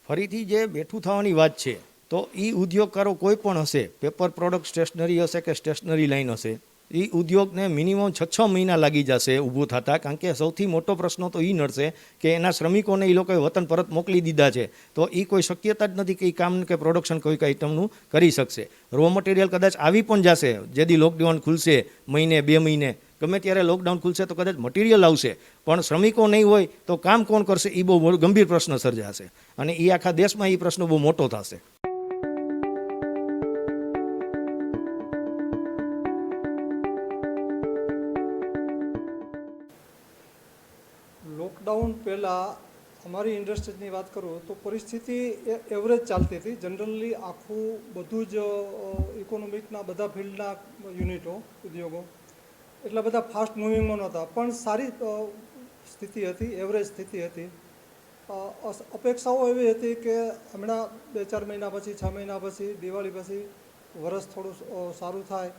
ફરીથી જે બેઠું થવાની વાત છે તો એ ઉદ્યોગકારો કોઈ પણ હશે, પેપર પ્રોડક્ટ સ્ટેશનરી હશે કે સ્ટેશનરી લાઈન હશે, એ ઉદ્યોગને મિનિમમ 6 મહિના લાગી જશે ઊભું થતાં, કારણ કે સૌથી મોટો પ્રશ્ન તો એ નડશે કે એના શ્રમિકોને એ લોકોએ વતન પરત મોકલી દીધા છે તો એ કોઈ શક્યતા જ નથી કે એ કામ કે પ્રોડક્શન કોઈક આઈટમનું કરી શકશે. રો મટીરિયલ કદાચ આવી પણ જશે, જેથી લોકડાઉન ખુલશે મહિને 2 મહિને ગમે ત્યારે લોકડાઉન ખુલશે તો કદાચ મટીરિયલ આવશે, પણ શ્રમિકો નહીં હોય તો કામ કોણ કરશે? એ બહુ ગંભીર પ્રશ્ન સર્જાશે અને એ આખા દેશમાં એ પ્રશ્ન બહુ મોટો થશે. લોકડાઉન પહેલાં અમારી ઇન્ડસ્ટ્રીઝની વાત કરું તો પરિસ્થિતિ એવરેજ ચાલતી હતી. જનરલી આખું બધું જ ઇકોનોમિકના બધા ફિલ્ડના યુનિટો ઉદ્યોગો એટલા બધા ફાસ્ટ મૂવિંગમાં નહોતા, પણ સારી સ્થિતિ હતી, એવરેજ સ્થિતિ હતી. અપેક્ષાઓ એવી હતી કે હમણાં 2-4 મહિના પછી 6 મહિના પછી દિવાળી પછી વરસ થોડું સારું થાય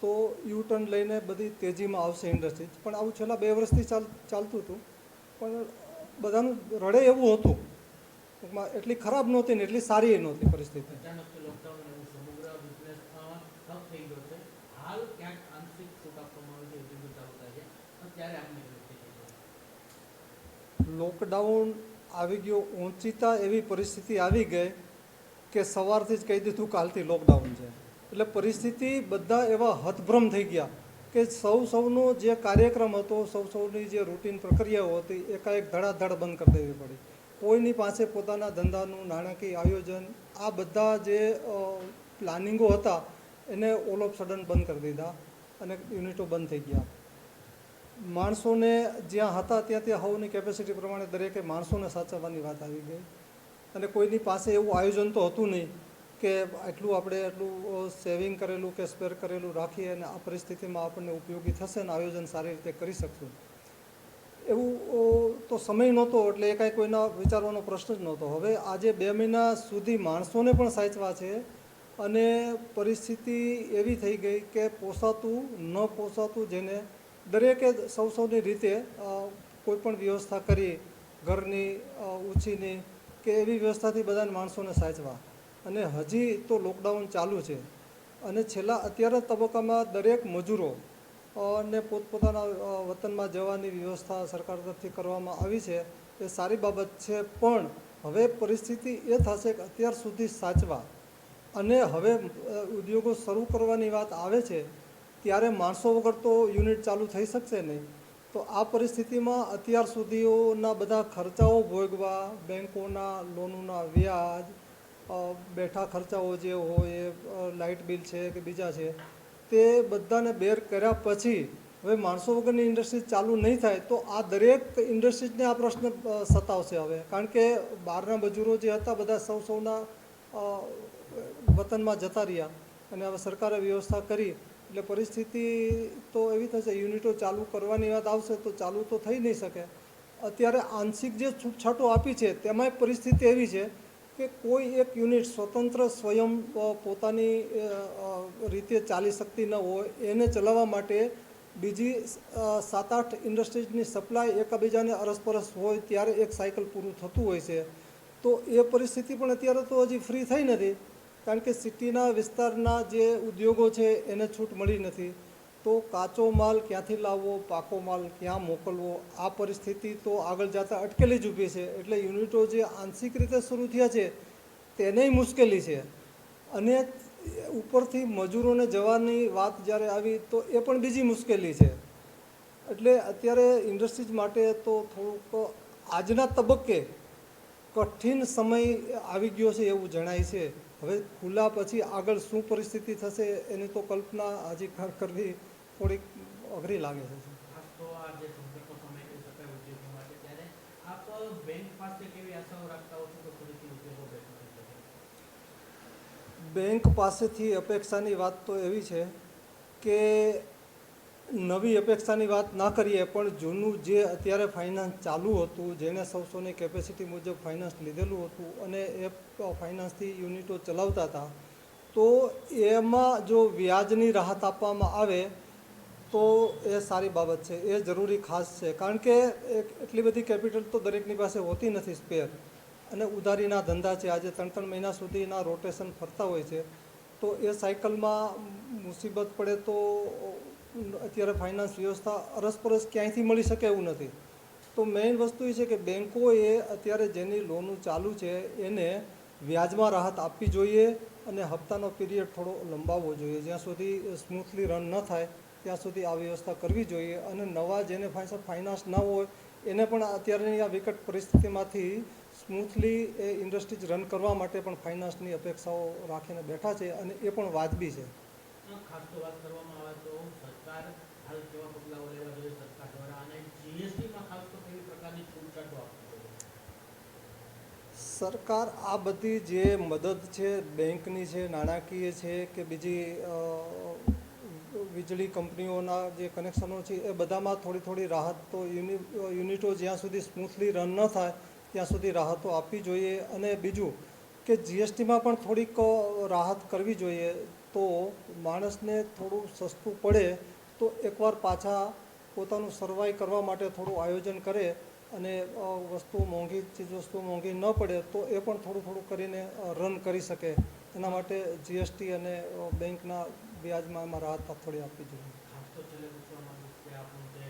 તો યુ ટર્ન લઈને બધી તેજીમાં આવશે ઇન્ડસ્ટ્રી. પણ આવું છેલ્લા 2 વર્ષથી ચાલતું હતું, પણ બધાનું રડે એવું હતું. ટૂંકમાં એટલી ખરાબ નહોતી ને એટલી સારી નહોતી પરિસ્થિતિ. લોકડાઉન આવી ગયો, ઊંચીતા એવી પરિસ્થિતિ આવી ગઈ કે સવારથી જ કહી દીધું કાલથી લોકડાઉન છે. એટલે પરિસ્થિતિ બધા એવા હતભ્રમ થઈ ગયા કે સૌનો જે કાર્યક્રમ હતો, સૌની જે રૂટીન પ્રક્રિયાઓ હતી એકાએક ધડાધડ બંધ કરી દેવી પડી. કોઈની પાસે પોતાના ધંધાનું નાણાકીય આયોજન, આ બધા જે પ્લાનિંગો હતા એને ઓલ ઓફ સડન બંધ કરી દીધા અને યુનિટો બંધ થઈ ગયા. માણસોને જ્યાં હતા ત્યાં હવની કેપેસિટી પ્રમાણે દરેકે માણસોને સાચવવાની વાત આવી ગઈ અને કોઈની પાસે એવું આયોજન તો હતું નહીં કે એટલું સેવિંગ કરેલું કે સ્પેર કરેલું રાખીએ અને આ પરિસ્થિતિમાં આપણને ઉપયોગી થશે ને આયોજન સારી રીતે કરી શકશું. એવું તો સમય નહોતો એટલે એ કાંઈ કોઈના વિચારવાનો પ્રશ્ન જ નહોતો. હવે આજે 2 મહિના સુધી માણસોને પણ સાચવા છે અને પરિસ્થિતિ એવી થઈ ગઈ કે પોસાતું ન પોસાતું જેને દરેકે સૌની રીતે કોઈ પણ વ્યવસ્થા કરી ઘરની ઊંચીની કે એવી વ્યવસ્થાથી બધાને માણસોને સાચવા. અને હજી તો લોકડાઉન ચાલુ છે અને અત્યારે તબક્કામાં દરેક મજૂરો ને પોતપોતાના વતનમાં જવાની વ્યવસ્થા સરકાર તરફથી કરવામાં આવી છે. એ સારી બાબત છે, પણ હવે પરિસ્થિતિ એ થશે કે અત્યાર સુધી સાચવા અને હવે ઉદ્યોગો શરૂ કરવાની વાત આવે છે ત્યારે માણસો વગર તો યુનિટ ચાલુ થઈ શકશે નહીં. તો આ પરિસ્થિતિમાં અત્યાર સુધીના બધા ખર્ચાઓ ભોગવા, બેંકોના લોનોના વ્યાજ, બેઠા ખર્ચાઓ જે હોય એ લાઇટ બિલ છે કે બીજા છે તે બધાને બેર કર્યા પછી હવે માણસો વગરની ઇન્ડસ્ટ્રીઝ ચાલુ નહીં થાય તો આ દરેક ઇન્ડસ્ટ્રીઝને આ પ્રશ્ન સતાવશે હવે. કારણ કે બહારના મજૂરો જે હતા બધા સૌના વતનમાં જતા રહ્યા અને હવે સરકારે વ્યવસ્થા કરી એટલે પરિસ્થિતિ તો એવી થશે યુનિટો ચાલુ કરવાની વાત આવશે તો ચાલુ તો થઈ નહીં શકે. અત્યારે આંશિક જે છૂટછાટો આપી છે તેમાંય પરિસ્થિતિ એવી છે કે કોઈ એક યુનિટ સ્વતંત્ર સ્વયં પોતાની રીતે ચાલી શકતી ન હોય, એને ચલાવવા માટે બીજી 7-8 ઇન્ડસ્ટ્રીઝની સપ્લાય એકબીજાને અરસપરસ હોય ત્યારે એક સાયકલ પૂરું થતું હોય છે. તો એ પરિસ્થિતિ પણ અત્યારે તો હજી ફ્રી થઈ નથી કારણ કે સિટીના વિસ્તારના જે ઉદ્યોગો છે એને છૂટ મળી નથી. તો કાચો માલ ક્યાંથી લાવવો, પાકો માલ ક્યાં મોકલવો, આ પરિસ્થિતિ તો આગળ જતાં અટકેલી જ ઊભી છે. એટલે યુનિટો જે આંશિક રીતે શરૂ થયા છે તેનેય મુશ્કેલી છે અને ઉપરથી મજૂરોને જવાની વાત જ્યારે આવી તો એ પણ બીજી મુશ્કેલી છે. એટલે અત્યારે ઇન્ડસ્ટ્રીઝ માટે તો થોડુંક આજના તબક્કે કઠિન સમય આવી ગયો છે એવું જણાય છે. હવે ખુલ્લા પછી આગળ શું પરિસ્થિતિ થશે એની તો કલ્પના હજી કરવી થોડીક અઘરી લાગે છે. બેંક પાસેથી અપેક્ષાની વાત તો એવી છે કે નવી અપેક્ષાની વાત ના કરીએ પણ જૂનું જે અત્યારે ફાઇનાન્સ ચાલુ હતું, જેને સૌની કેપેસિટી મુજબ ફાઇનાન્સ લીધેલું હતું અને એ ફાઇનાન્સથી યુનિટો ચલાવતા હતા, તો એમાં જો વ્યાજની રાહત આપવામાં આવે તો એ સારી બાબત છે, એ જરૂરી ખાસ છે. કારણ કે એટલી બધી કેપિટલ તો દરેકની પાસે હોતી નથી સ્પેર અને ઉધારીના ધંધા છે. આજે 3-3 મહિના સુધીના રોટેશન ફરતા હોય છે તો એ સાયકલમાં મુસીબત પડે તો અત્યારે ફાઇનાન્સ વ્યવસ્થા અરસપરસ ક્યાંયથી મળી શકે એવું નથી. તો મેઇન વસ્તુ એ છે કે બેન્કોએ અત્યારે જેની લોનો ચાલુ છે એને વ્યાજમાં રાહત આપવી જોઈએ અને હપ્તાનો પીરિયડ થોડો લંબાવવો જોઈએ. જ્યાં સુધી સ્મૂથલી રન ન થાય ત્યાં સુધી આ વ્યવસ્થા કરવી જોઈએ અને નવા જેને ફાઇનાન્સ ન હોય એને પણ અત્યારની આ વિકટ પરિસ્થિતિમાંથી સ્મૂથલી એ ઇન્ડસ્ટ્રીઝ રન કરવા માટે પણ ફાઇનાન્સની અપેક્ષાઓ રાખીને બેઠા છે અને એ પણ વાજબી છે. ખાસ તો વાત કરવામાં આવે તો સરકાર હાલ કેવા પગલાઓ લેવા જોઈએ સરકાર દ્વારા અને જીએસટીમાં ખાસ તો કેવી પ્રકારની છૂટછાટો આપવી જોઈએ? સરકાર આ બધી જે મદદ છે બેંકની છે, નાણાકીય છે કે બીજી વીજળી કંપનીઓના જે કનેક્શનો છે એ બધામાં થોડી રાહત તો યુનિટો જ્યાં સુધી સ્મૂથલી રન ન થાય ત્યાં સુધી રાહતો આપવી જોઈએ. અને બીજું કે જીએસટીમાં પણ થોડીક રાહત કરવી જોઈએ તો માણસને થોડું સસ્તું પડે તો એકવાર પાછા પોતાનું સર્વાઈવ કરવા માટે થોડું આયોજન કરે અને ચીજવસ્તુઓ મોંઘી ન પડે તો એ પણ થોડું કરીને રન કરી શકે. એના માટે જીએસટી અને બેંકના વ્યાજમાં એમાં રાહત થોડી આપવી જોઈએ. ખાસ તો છેલ્લે પૂછવા માંગુ કે આપણો જે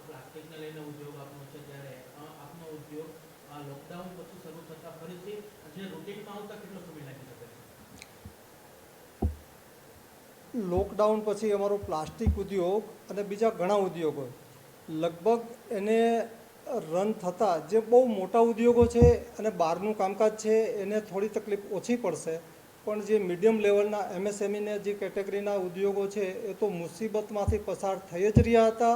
પ્લાસ્ટિકને લઈને ઉદ્યોગ આપણો છે ત્યારે આપનો ઉદ્યોગ લોકડાઉન પછી શરૂ થતા ફરીથી જે રૂટીનમાં આવતા કેટલો સમય લાગી શકે છે? લોકડાઉન પછી અમારો પ્લાસ્ટિક ઉદ્યોગ અને બીજા ઘણા ઉદ્યોગો લગભગ એને રન થતાં જે બહુ મોટા ઉદ્યોગો છે અને બહારનું કામકાજ છે એને થોડી તકલીફ ઓછી પડશે પણ જે મીડિયમ લેવલના MSMEને જે કેટેગરીના ઉદ્યોગો છે એ તો મુસીબતમાંથી પસાર થઈ જ રહ્યા હતા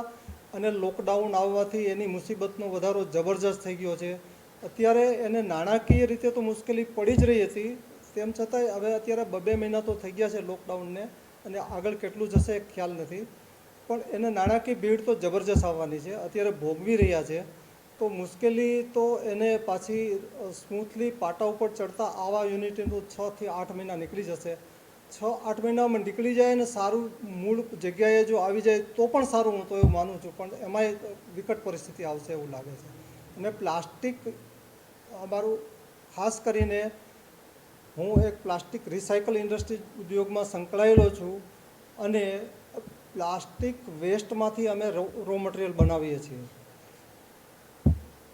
અને લોકડાઉન આવવાથી એની મુસીબતનો વધારો જબરજસ્ત થઈ ગયો છે. અત્યારે એને નાણાકીય રીતે તો મુશ્કેલી પડી જ રહી હતી, તેમ છતાંય હવે અત્યારે 2 મહિના તો થઈ ગયા છે લોકડાઉનને અને આગળ કેટલું જશે એ ખ્યાલ નથી, પણ એને નાણાકીય ભીડ તો જબરજસ્ત આવવાની છે, અત્યારે ભોગવી રહ્યા છે. તો મુશ્કેલી તો એને પાછી સ્મૂથલી પાટા ઉપર ચડતા આવા યુનિટનું 6 થી 8 મહિના નીકળી જશે. 6-8 મહિનામાં નીકળી જાય અને સારું મૂળ જગ્યાએ જો આવી જાય તો પણ સારું, હું તો એવું માનું છું, પણ એમાંય વિકટ પરિસ્થિતિ આવશે એવું લાગે છે. અને પ્લાસ્ટિક અમારું ખાસ કરીને હું એક પ્લાસ્ટિક રિસાયકલ ઇન્ડસ્ટ્રી ઉદ્યોગમાં સંકળાયેલો છું અને પ્લાસ્ટિક વેસ્ટમાંથી અમે રો મટીરિયલ બનાવીએ છીએ.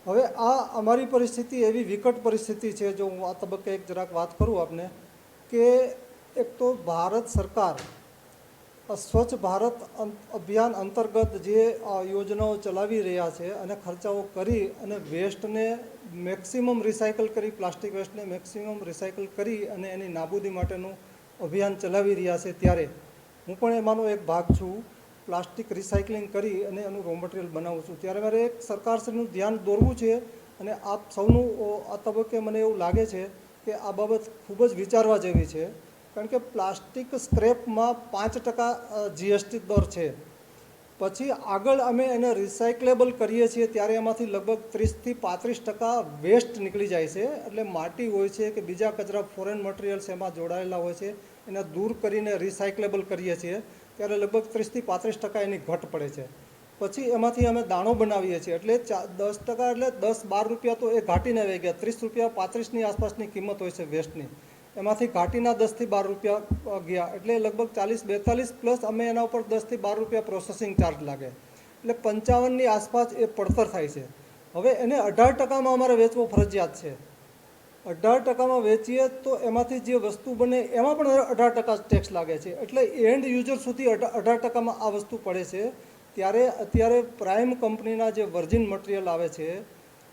હવે આ અમારી પરિસ્થિતિ એવી વિકટ પરિસ્થિતિ છે, જો હું આ તબક્કે એક જરાક વાત કરું આપને, કે એક તો ભારત સરકાર સ્વચ્છ ભારત અભિયાન અંતર્ગત જે યોજનાઓ ચલાવી રહ્યા છે અને ખર્ચાઓ કરી અને વેસ્ટને મેક્સિમમ રિસાયકલ કરી, પ્લાસ્ટિક વેસ્ટને મેક્સિમમ રિસાયકલ કરી અને એની નાબૂદી માટેનું અભિયાન ચલાવી રહ્યા છે, ત્યારે હું પણ એમાંનો એક ભાગ છું. પ્લાસ્ટિક રિસાયકલિંગ કરી અને એનું રો મટીરિયલ બનાવું છું. ત્યારે મારે એક સરકારશ્રીનું ધ્યાન દોરવું છે અને આપ સૌનું આ તબક્કે મને એવું લાગે છે કે આ બાબત ખૂબ જ વિચારવા જેવી છે, કારણ કે પ્લાસ્ટિક સ્ક્રેપમાં 5% GST દર છે. પછી આગળ અમે એને રિસાયકલેબલ કરીએ છીએ ત્યારે એમાંથી લગભગ 30 થી 35% વેસ્ટ નીકળી જાય છે. એટલે માટી હોય છે કે બીજા કચરા, ફોરેન મટીરિયલ્સ એમાં જોડાયેલા હોય છે, એને દૂર કરીને રિસાયકલેબલ કરીએ છીએ ત્યારે લગભગ 30 થી 35% એની ઘટ પડે છે. પછી એમાંથી અમે દાણો બનાવીએ છીએ, એટલે 10% એટલે 10-12 રૂપિયા તો એ ઘાટીને આવી ગયા. 30 રૂપિયા 35ની આસપાસની કિંમત હોય છે વેસ્ટની, એમાંથી ઘાટીના 10 થી 12 રૂપિયા ગયા, એટલે લગભગ 40-42 પ્લસ અમે એના ઉપર 10 થી 12 રૂપિયા પ્રોસેસિંગ ચાર્જ લાગે, એટલે 55ની આસપાસ એ પડતર થાય છે. હવે એને 18%માં અમારે વેચવો ફરજિયાત છે. 18%માં વેચીએ તો એમાંથી જે વસ્તુ બને એમાં પણ 18% ટેક્સ લાગે છે, એટલે એન્ડ યુઝર સુધી 18%માં આ વસ્તુ પડે છે. ત્યારે અત્યારે પ્રાઇમ કંપનીના જે વર્જિન મટીરિયલ આવે છે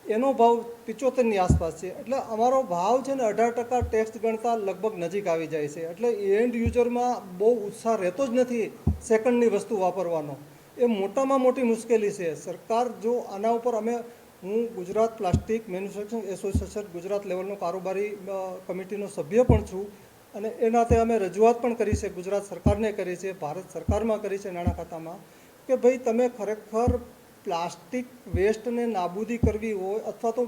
એનો ભાવ 75ની આસપાસ છે, એટલે અમારો ભાવ છે ને 18% ટેક્સ ગણતા લગભગ નજીક આવી જાય છે. એટલે એન્ડ યુઝરમાં બહુ ઉત્સાહ રહેતો જ નથી સેકન્ડની વસ્તુ વાપરવાનો, એ મોટામાં મોટી મુશ્કેલી છે. સરકાર જો આના ઉપર હું Gujarat plastic manufacturing association Gujarat લેવલનો કારોબારી કમિટીનો સભ્ય પણ છું અને એ નાતે અમે રજૂઆત પણ કરી છે, ગુજરાત સરકારને કરી છે, ભારત સરકારમાં કરી છે નાણાં ખાતામાં, કે ભાઈ તમે ખરેખર પ્લાસ્ટિક વેસ્ટને નાબૂદી કરવી હોય અથવા તો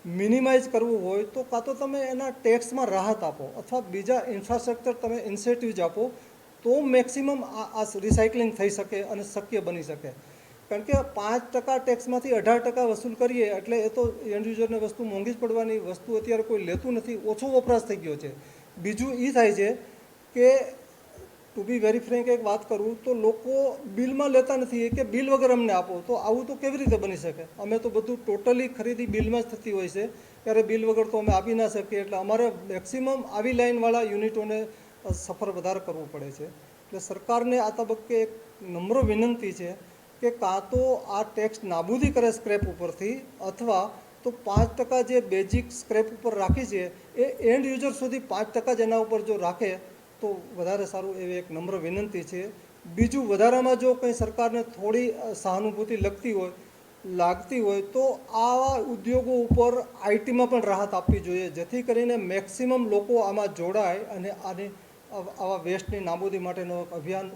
મિનિમાઇઝ કરવું હોય તો કાં તો તમે એના ટેક્સમાં રાહત આપો અથવા બીજા ઇન્ફ્રાસ્ટ્રક્ચર તમે ઇન્સેન્ટિવ્સ આપો, તો મેક્સિમમ આ રિસાયકલિંગ થઈ શકે અને શક્ય બની શકે. કારણ કે 5% ટેક્સમાંથી 18% વસૂલ કરીએ એટલે એ તો એન્ડ યુઝરને વસ્તુ મોંઘી જ પડવાની. વસ્તુ અત્યારે કોઈ લેતું નથી, ઓછો વપરાશ થઈ ગયો છે. બીજું એ થાય છે કે ટુ બી વેરી ફ્રેન્ક એક વાત કરું તો લોકો બિલમાં લેતા નથી કે બિલ વગર અમને આપો, તો આવું તો કેવી રીતે બની શકે? અમે તો બધું ટોટલી ખરીદી બિલમાં જ થતી હોય છે, ત્યારે બિલ વગર તો અમે આપી ના શકીએ. એટલે અમારે મેક્સિમમ આવી લાઇનવાળા યુનિટોને સફર વધારે કરવું પડે છે. એટલે સરકારને આ તબક્કે એક નમ્ર વિનંતી છે કે કાં તો આ ટેક્સ નાબૂદી કરે સ્ક્રેપ ઉપરથી, અથવા તો 5% જે બેઝિક સ્ક્રેપ ઉપર રાખી છે એ એન્ડ યુઝર સુધી 5% જ એના ઉપર જો રાખે તો વધારે સારું, એવી એક નમ્ર વિનંતી છે. બીજું, વધારામાં જો કંઈ સરકારને થોડી સહાનુભૂતિ લાગતી હોય તો આવા ઉદ્યોગો ઉપર આઈટીમાં પણ રાહત આપવી જોઈએ, જેથી કરીને મેક્સિમમ લોકો આમાં જોડાય અને આવા વેસ્ટની નાબૂદી માટેનો અભિયાન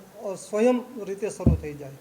સ્વયં રીતે શરૂ થઈ જાય.